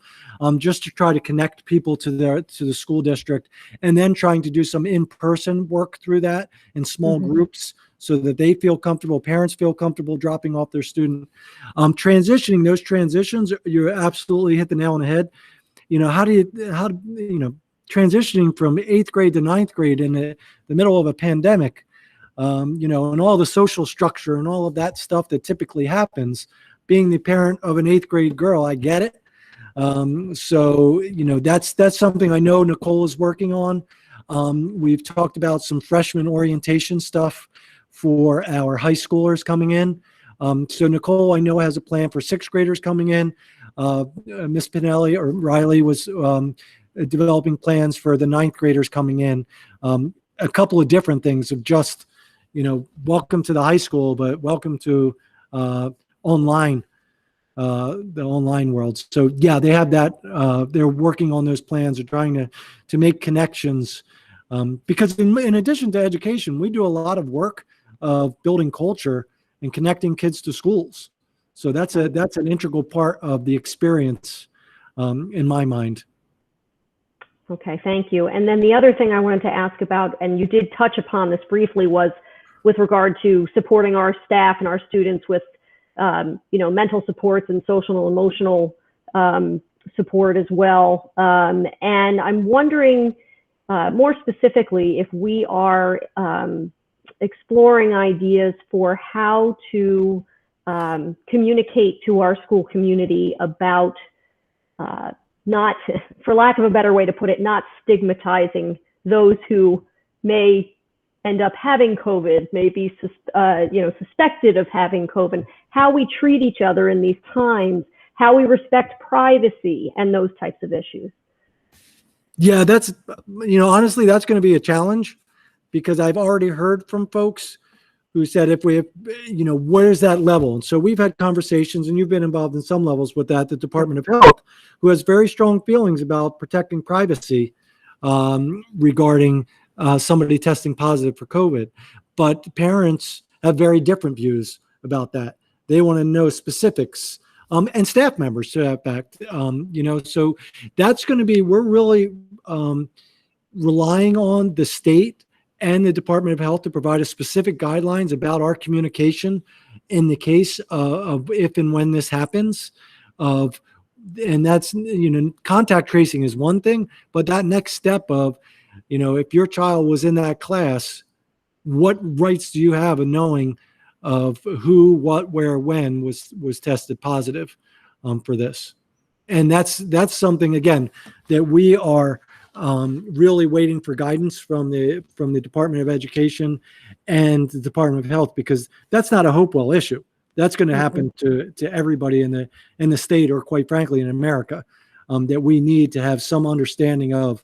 just to try to connect people to the school district, and then trying to do some in-person work through that in small groups, so that they feel comfortable, parents feel comfortable dropping off their student. Transitioning, those transitions, you absolutely hit the nail on the head. Transitioning from 8th grade to 9th grade in the middle of a pandemic, and all the social structure and all of that stuff that typically happens, being the parent of an 8th grade girl, I get it. So, that's something I know Nicole is working on. We've talked about some freshman orientation stuff for our high schoolers coming in. So Nicole, I know, has a plan for 6th graders coming in. Miss Pinelli or Riley was developing plans for the 9th graders coming in. A couple of different things of just, welcome to the high school, but welcome to online, the online world. So yeah, they have that. They're working on those plans. They're trying to make connections, because in addition to education, we do a lot of work of building culture and connecting kids to schools. So that's an integral part of the experience, in my mind. Okay, thank you. And then the other thing I wanted to ask about, and you did touch upon this briefly, was with regard to supporting our staff and our students with, mental supports and social and emotional support as well. And I'm wondering more specifically if we are exploring ideas for how to communicate to our school community about not, for lack of a better way to put it, not stigmatizing those who may end up having COVID, may be suspected of having COVID, how we treat each other in these times, how we respect privacy and those types of issues. Yeah, that's, honestly, that's going to be a challenge, because I've already heard from folks who said, if we have, where's that level? And so we've had conversations, and you've been involved in some levels with that, the Department of Health, who has very strong feelings about protecting privacy regarding somebody testing positive for COVID. But parents have very different views about that. They want to know specifics, and staff members to that fact. So that's going to be, we're really relying on the state and the Department of Health to provide us specific guidelines about our communication in the case of if and when this happens. And that's, contact tracing is one thing, but that next step of, if your child was in that class, what rights do you have in knowing of who, what, where, when was tested positive for this? And that's something, again, that we are really waiting for guidance from the Department of Education and the Department of Health, because that's not a Hopewell issue. That's going to happen to everybody in the state, or quite frankly in America, that we need to have some understanding of,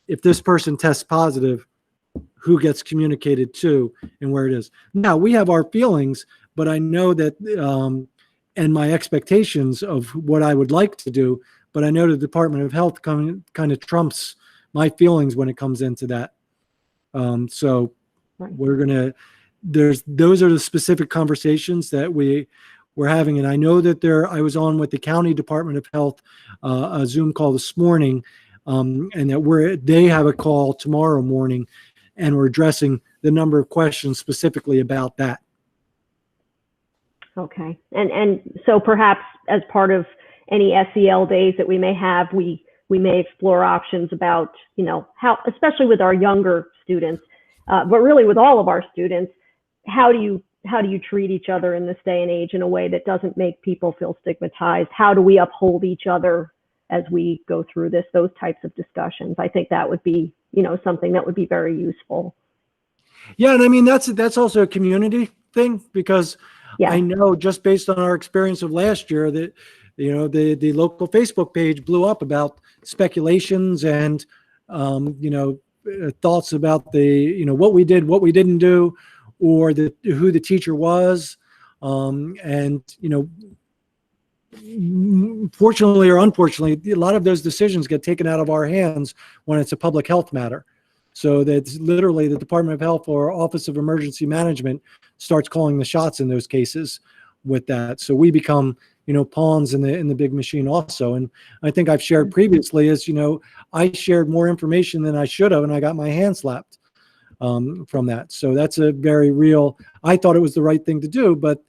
if this person tests positive, who gets communicated to and where it is. Now, we have our feelings, but I know that, and my expectations of what I would like to do, but I know the Department of Health kind of trumps my feelings when it comes into that. So we're going to, those are the specific conversations that we're having. And I know that I was on with the County Department of Health, a Zoom call this morning, and that they have a call tomorrow morning, and we're addressing the number of questions specifically about that. Okay. And so perhaps as part of any SEL days that we may have, we may explore options about, how, especially with our younger students, but really with all of our students, how do you treat each other in this day and age in a way that doesn't make people feel stigmatized? How do we uphold each other as we go through those types of discussions? I think that would be, something that would be very useful. Yeah. And I mean, that's also a community thing, because I know, just based on our experience of last year, that, the local Facebook page blew up about speculations and, thoughts about what we did, what we didn't do, or who the teacher was. Fortunately or unfortunately, a lot of those decisions get taken out of our hands when it's a public health matter. So that's literally the Department of Health or Office of Emergency Management starts calling the shots in those cases with that. So we become, pawns in the big machine also. And I think I've shared previously is, I shared more information than I should have, and I got my hand slapped from that. So that's a very real, I thought it was the right thing to do, but,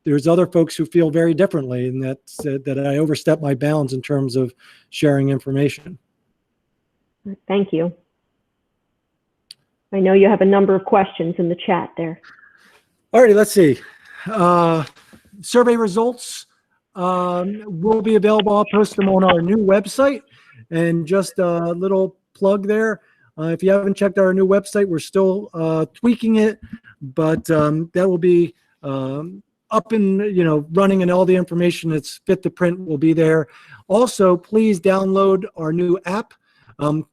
there's other folks who feel very differently, and that I overstepped my bounds in terms of sharing information. Thank you. I know you have a number of questions in the chat there. All righty, let's see. Survey results will be available. I'll post them on our new website. And just a little plug there. If you haven't checked out our new website, we're still tweaking it, but that will be up and running, and all the information that's fit to print will be there. Also, please download our new app.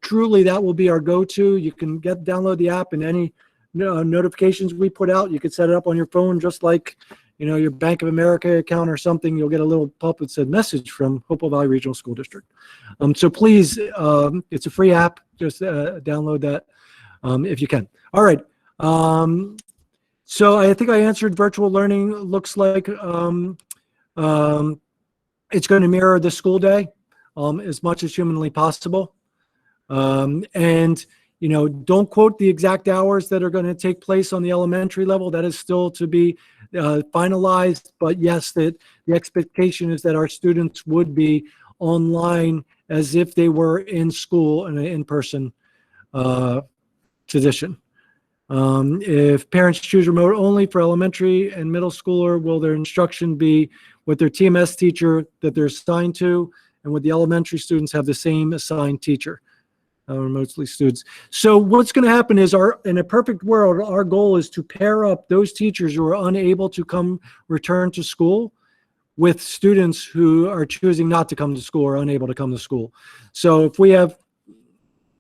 Truly, that will be our go-to. You can download the app, and any notifications we put out, you can set it up on your phone, just like your Bank of America account or something. You'll get a little pop that said message from Hopewell Valley Regional School District. So please, it's a free app. Just download that if you can. All right. So I think I answered virtual learning. Looks like it's going to mirror the school day as much as humanly possible. And don't quote the exact hours that are going to take place on the elementary level. That is still to be finalized. But yes, that the expectation is that our students would be online as if they were in school in an in-person position. If parents choose remote only for elementary and middle schooler, will their instruction be with their TMS teacher that they're assigned to, and would the elementary students have the same assigned teacher? Remotely students. So what's going to happen is, in a perfect world, our goal is to pair up those teachers who are unable to return to school with students who are choosing not to come to school or unable to come to school. So if we have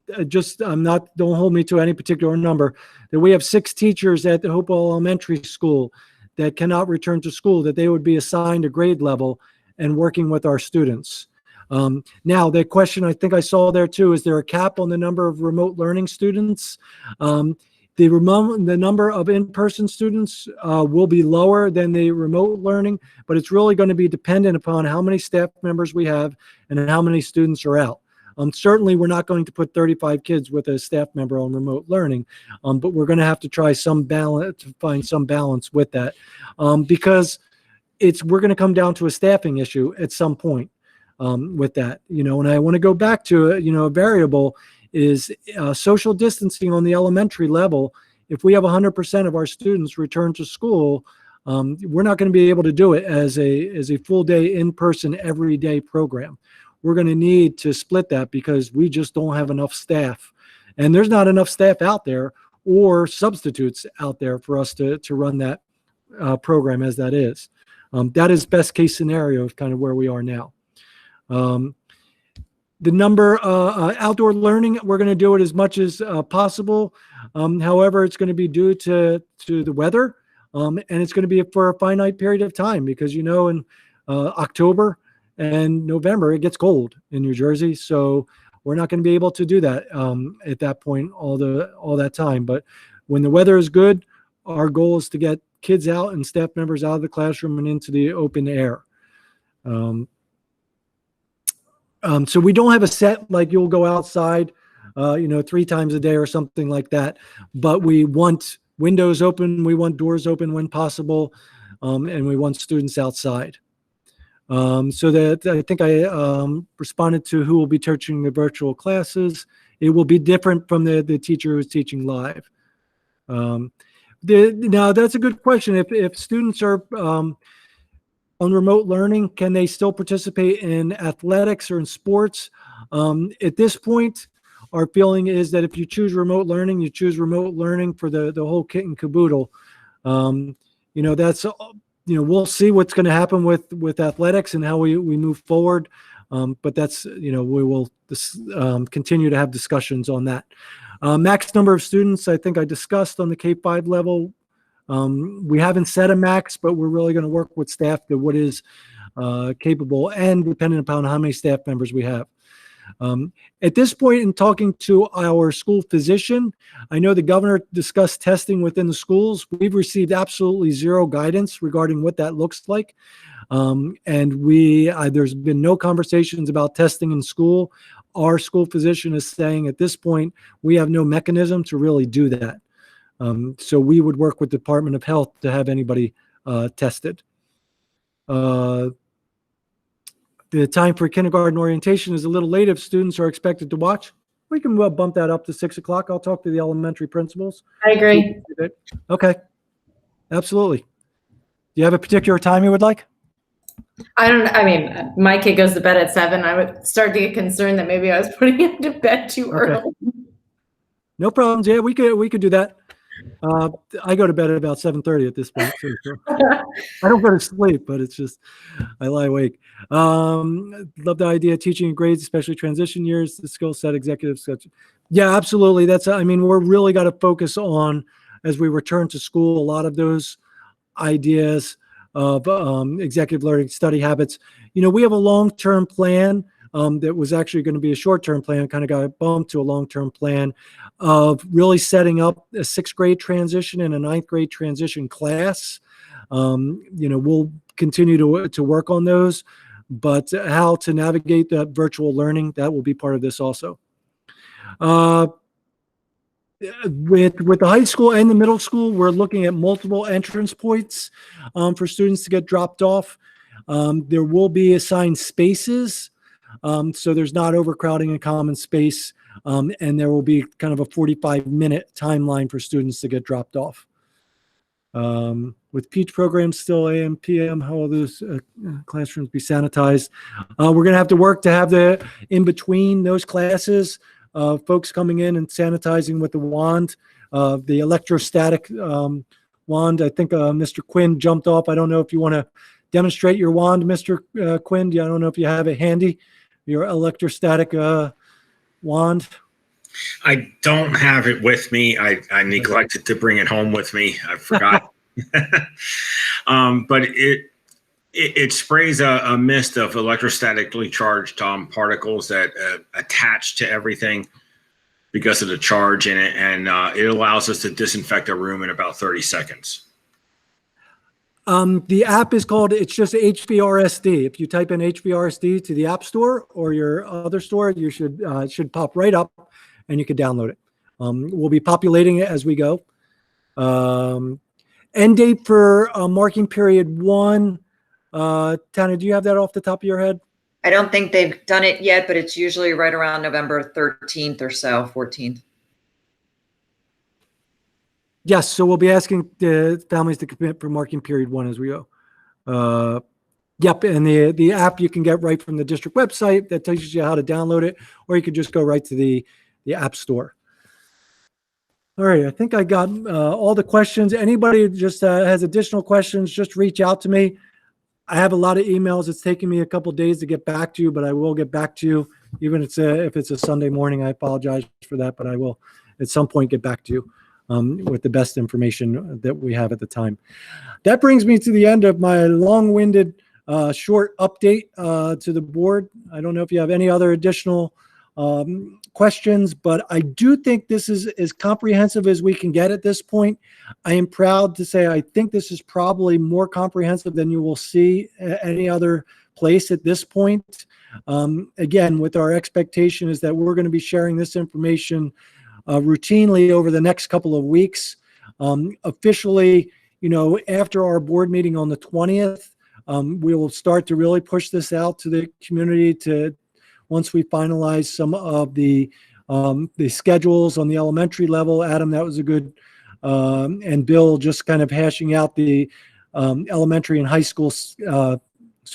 don't hold me to any particular number, that we have 6 teachers at the Hopewell Elementary School that cannot return to school, that they would be assigned a grade level and working with our students. Now, the question I think I saw there too, is there a cap on the number of remote learning students? The number of in-person students will be lower than the remote learning, but it's really going to be dependent upon how many staff members we have and how many students are out. Certainly, we're not going to put 35 kids with a staff member on remote learning, but we're going to have to try some balance to find some balance with that, because we're going to come down to a staffing issue at some point with that. And I want to go back to a variable is social distancing on the elementary level. If we have 100% of our students return to school, we're not going to be able to do it as a full day in-person everyday program. We're going to need to split that because we just don't have enough staff, and there's not enough staff out there or substitutes out there for us to run that program as that is. That is best case scenario of kind of where we are now. The number outdoor learning, we're going to do it as much as possible. However, it's going to be due to the weather, and it's going to be for a finite period of time because in October and November it gets cold in New Jersey, so we're not going to be able to do that at that point all that time. But when the weather is good, our goal is to get kids out and staff members out of the classroom and into the open air. So we don't have a set like you'll go outside, 3 times a day or something like that. But we want windows open, we want doors open when possible, and we want students outside. So that I think I responded to who will be teaching the virtual classes. It will be different from the teacher who's teaching live. Now that's a good question. If students are on remote learning, can they still participate in athletics or in sports? At this point, our feeling is that if you choose remote learning, you choose remote learning for the whole kit and caboodle. That's, we'll see what's going to happen with athletics and how we move forward. But that's, we will continue to have discussions on that. Max number of students, I think I discussed on the K-5 level. We haven't set a max, but we're really going to work with staff to what is capable and dependent upon how many staff members we have. At this point in talking to our school physician, I know the governor discussed testing within the schools. We've received absolutely zero guidance regarding what that looks like. And there's been no conversations about testing in school. Our school physician is saying at this point, we have no mechanism to really do that. So we would work with the Department of Health to have anybody tested. The time for kindergarten orientation is a little late if students are expected to watch. We can bump that up to 6 o'clock. I'll talk to the elementary principals. I agree. Okay, absolutely. Do you have a particular time you would like? I mean, my kid goes to bed at 7. I would start to get concerned that maybe I was putting him to bed too early. No problems. Yeah, we could do that. I go to bed at about 7:30 at this point. So I don't go to sleep, but it's just I lie awake. Love the idea of teaching in grades, especially transition years, the skill set, executive sketch. Yeah, absolutely. We're really got to focus on as we return to school, a lot of those ideas of executive learning, study habits. We have a long-term plan that was actually going to be a short-term plan, kind of got bumped to a long-term plan of really setting up a 6th grade transition and a 9th grade transition class. We'll continue to work on those, but how to navigate that virtual learning, that will be part of this also. With the high school and the middle school, we're looking at multiple entrance points for students to get dropped off. There will be assigned spaces. So there's not overcrowding in common space, and there will be kind of a 45-minute timeline for students to get dropped off. With PEACH programs still AM, PM, how will those classrooms be sanitized? We're going to have to work to have the in between those classes, folks coming in and sanitizing with the wand, the electrostatic wand. I think Mr. Quinn jumped off. I don't know if you want to demonstrate your wand, Mr. Quinn. I don't know if you have it handy. Your electrostatic wand? I don't have it with me. I neglected to bring it home with me. I forgot. But it sprays a mist of electrostatically charged particles that attach to everything. because of the charge in it, and it allows us to disinfect a room in about 30 seconds. The app is called, it's just HVRSD. If you type in HVRSD to the App Store or your other store, you should, it should pop right up and you can download it. We'll be populating it as we go. End date for marking period 1. Tana, do you have that off the top of your head? I don't think they've done it yet, but it's usually right around November 13th or so, 14th. Yes, so we'll be asking the families to commit for marking period 1 as we go. Yep, and the app you can get right from the district website that tells you how to download it, or you could just go right to the App Store. All right, I think I got all the questions. Anybody just has additional questions, just reach out to me. I have a lot of emails. It's taking me a couple days to get back to you, but I will get back to you. Even if it's a Sunday morning, I apologize for that, but I will at some point get back to you with the best information that we have at the time. That brings me to the end of my long-winded short update to the board. I don't know if you have any other additional questions, but I do think this is as comprehensive as we can get at this point. I am proud to say I think this is probably more comprehensive than you will see at any other place at this point. Again, with our expectation is that we're going to be sharing this information routinely over the next couple of weeks. Officially, after our board meeting on the 20th, we will start to really push this out to the community once we finalize some of the schedules on the elementary level. Adam, that was a good, and Bill just kind of hashing out the elementary and high school so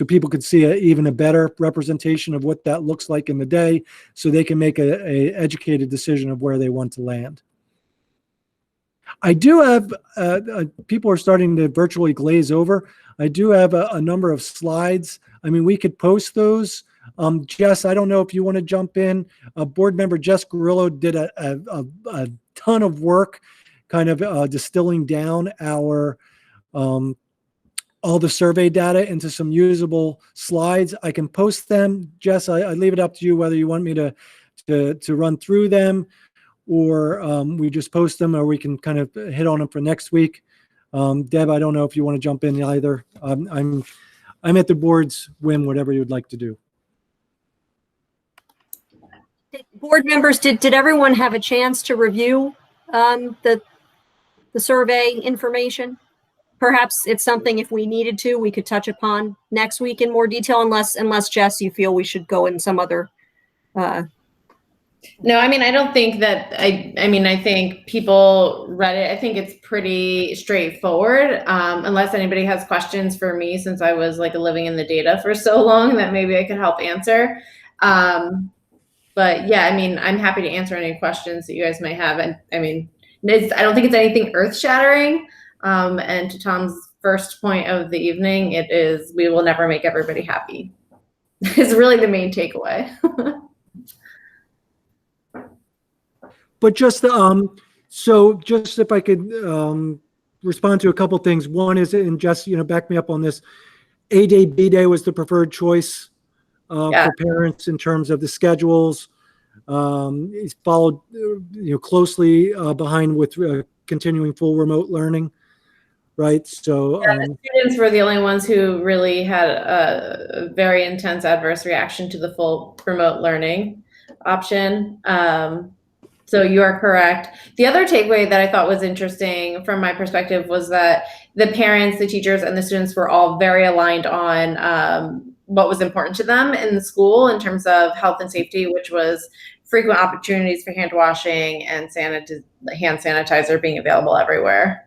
people could see even a better representation of what that looks like in the day so they can make a educated decision of where they want to land. I do have, people are starting to virtually glaze over. I do have a number of slides. I mean, we could post those. Jess, I don't know if you want to jump in. Board member Jess Grillo did a ton of work kind of distilling down our all the survey data into some usable slides. I can post them. Jess, I leave it up to you whether you want me to run through them or we just post them, or we can kind of hit on them for next week. Deb, I don't know if you want to jump in either. I'm at the board's whim, whatever you'd like to do. Board members, did everyone have a chance to review the survey information? Perhaps it's something, if we needed to, we could touch upon next week in more detail, unless Jess, you feel we should go in some other. No, I mean, I don't think that, I think people read it. I think it's pretty straightforward, unless anybody has questions for me, since I was like living in the data for so long that maybe I could help answer. But yeah, I mean, I'm happy to answer any questions that you guys might have. And I mean, I don't think it's anything earth shattering. And to Tom's first point of the evening, it is, we will never make everybody happy. It's really the main takeaway. But just, so just if I could respond to a couple things. One is, and just, back me up on this, A day, B day was the preferred choice for parents in terms of the schedules. It's followed, closely behind with continuing full remote learning. Right. So the students were the only ones who really had a very intense adverse reaction to the full remote learning option. So you are correct. The other takeaway that I thought was interesting from my perspective was that the parents, the teachers, and the students were all very aligned on what was important to them in the school in terms of health and safety, which was frequent opportunities for hand washing and hand sanitizer being available everywhere.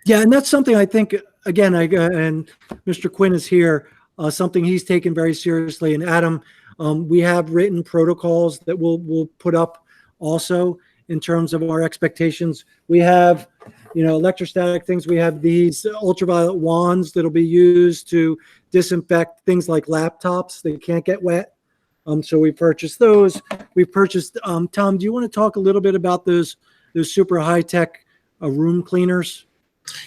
Yeah, and that's something I think, again, and Mr. Quinn is here, something he's taken very seriously. And Adam, we have written protocols that we'll put up also in terms of our expectations. We have, electrostatic things. We have these ultraviolet wands that'll be used to disinfect things like laptops that can't get wet. So we purchased those. We purchased, Tom, do you want to talk a little bit about those super high-tech room cleaners?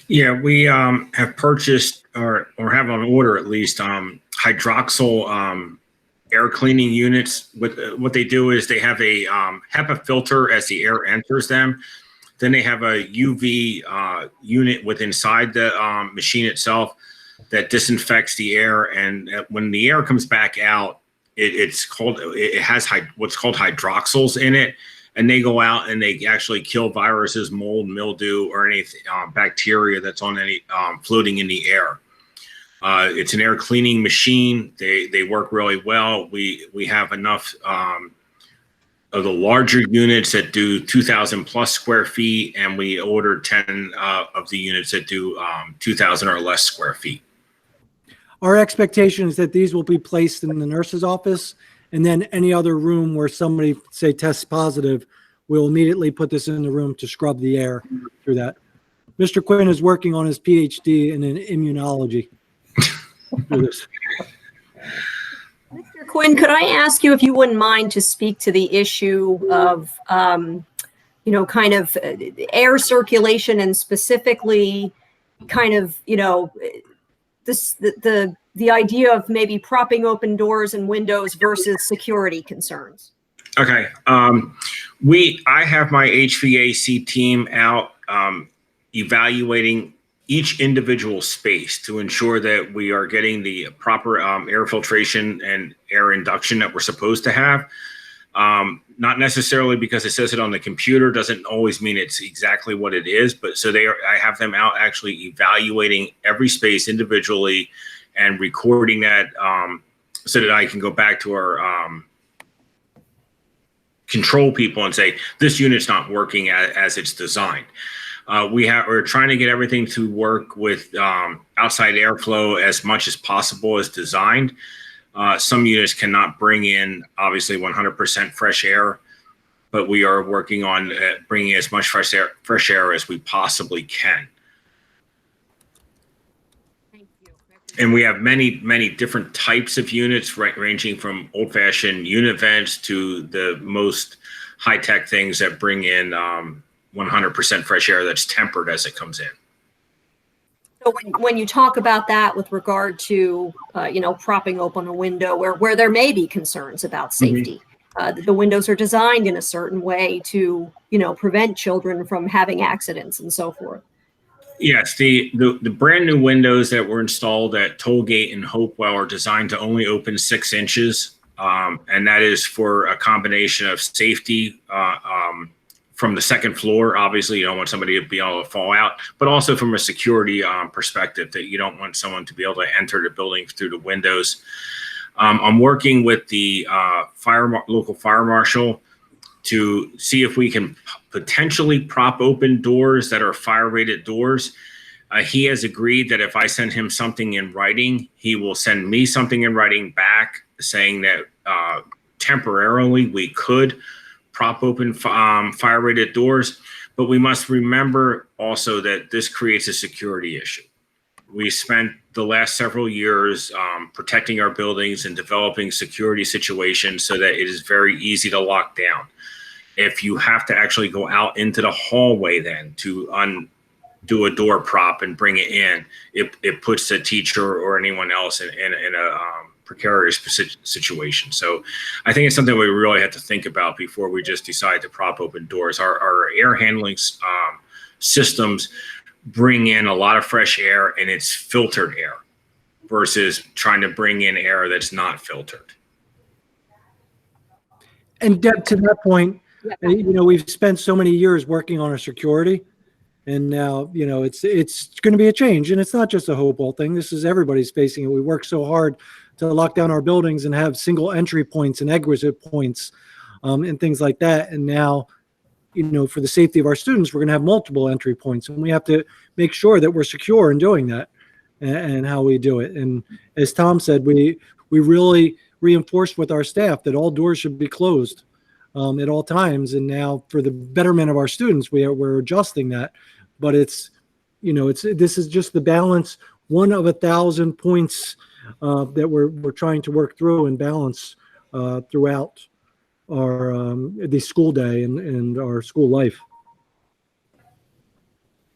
Yeah, we have purchased or have on order at least hydroxyl air cleaning units. What they do is they have a HEPA filter as the air enters them. Then they have a UV unit inside the machine itself that disinfects the air. And when the air comes back out, it has what's called hydroxyls in it. And they go out and they actually kill viruses, mold, mildew, or any bacteria that's on any floating in the air. It's an air cleaning machine. They work really well. We have enough of the larger units that do 2,000 plus square feet, and we ordered 10 of the units that do 2,000 or less square feet. Our expectation is that these will be placed in the nurse's office, and then any other room where somebody, say, tests positive, we'll immediately put this in the room to scrub the air through that. Mr. Quinn is working on his PhD in immunology. Mr. Quinn, could I ask you if you wouldn't mind to speak to the issue of, kind of air circulation, and specifically kind of, the idea of maybe propping open doors and windows versus security concerns? Okay. I have my HVAC team out evaluating each individual space to ensure that we are getting the proper air filtration and air induction that we're supposed to have. Not necessarily because it says it on the computer doesn't always mean it's exactly what it is, but I have them out actually evaluating every space individually and recording that so that I can go back to our control people and say, this unit's not working as it's designed. We're trying to get everything to work with outside airflow as much as possible as designed. Some units cannot bring in, obviously, 100% fresh air, but we are working on bringing as much fresh air as we possibly can. Thank you. And we have many, many different types of units, ranging from old-fashioned unit vents to the most high-tech things that bring in 100% fresh air that's tempered as it comes in. So when you talk about that with regard to, propping open a window where there may be concerns about safety, the windows are designed in a certain way to, prevent children from having accidents and so forth. Yes, the brand new windows that were installed at Tollgate and Hopewell are designed to only open 6 inches. And that is for a combination of safety, from the second floor. Obviously, you don't want somebody to be able to fall out, but also from a security perspective, that you don't want someone to be able to enter the building through the windows. I'm working with the local fire marshal to see if we can potentially prop open doors that are fire rated doors. He has agreed that if I send him something in writing, he will send me something in writing back saying that temporarily we could prop open fire rated doors, but we must remember also that this creates a security issue. We spent the last several years protecting our buildings and developing security situations so that it is very easy to lock down. If you have to actually go out into the hallway then to undo a door prop and bring it in, it puts the teacher or anyone else in a precarious situation. So I think it's something we really have to think about before we just decide to prop open doors. Our air handling systems bring in a lot of fresh air, and it's filtered air versus trying to bring in air that's not filtered. And Deb, to that point, we've spent so many years working on our security, and now, it's going to be a change. And it's not just a Hopewell thing. This is everybody's facing it. We work so hard to lock down our buildings and have single entry points and exit points and things like that. And now, for the safety of our students, we're going to have multiple entry points, and we have to make sure that we're secure in doing that and how we do it. And as Tom said, we really reinforced with our staff that all doors should be closed at all times. And now, for the betterment of our students, we're adjusting that. But this is just the balance, one of 1,000 points that we're trying to work through and balance throughout our the school day and our school life.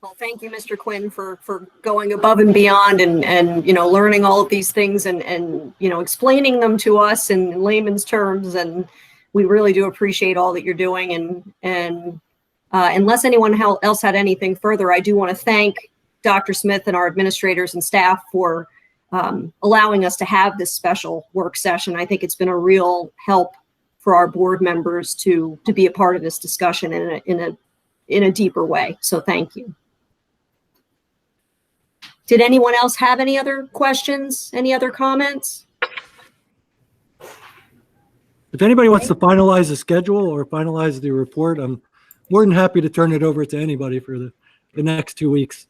Well, thank you, Mr. Quinn, for going above and beyond and learning all of these things and explaining them to us in layman's terms. And we really do appreciate all that you're doing. And unless anyone else had anything further, I do want to thank Dr. Smith and our administrators and staff for allowing us to have this special work session. I think it's been a real help for our board members to be a part of this discussion in a deeper way. So thank you. Did anyone else have any other questions? Any other comments? If anybody wants to finalize the schedule or finalize the report, I'm more than happy to turn it over to anybody for the next 2 weeks.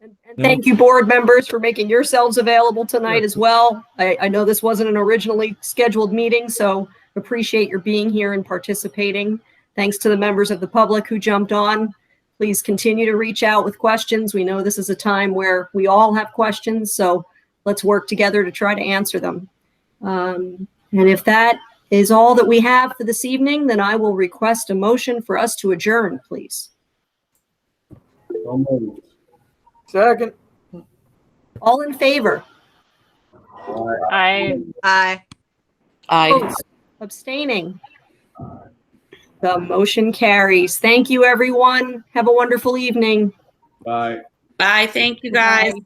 And thank you, board members, for making yourselves available tonight as well. I know this wasn't an originally scheduled meeting, so appreciate your being here and participating. Thanks to the members of the public who jumped on. Please continue to reach out with questions. We know this is a time where we all have questions, so let's work together to try to answer them. And if that is all that we have for this evening, then I will request a motion for us to adjourn, please. Second. All in favor? Aye. Aye. Opposed? Abstaining? The motion carries. Thank you, everyone. Have a wonderful evening. Bye. Bye. Thank you, guys. Bye.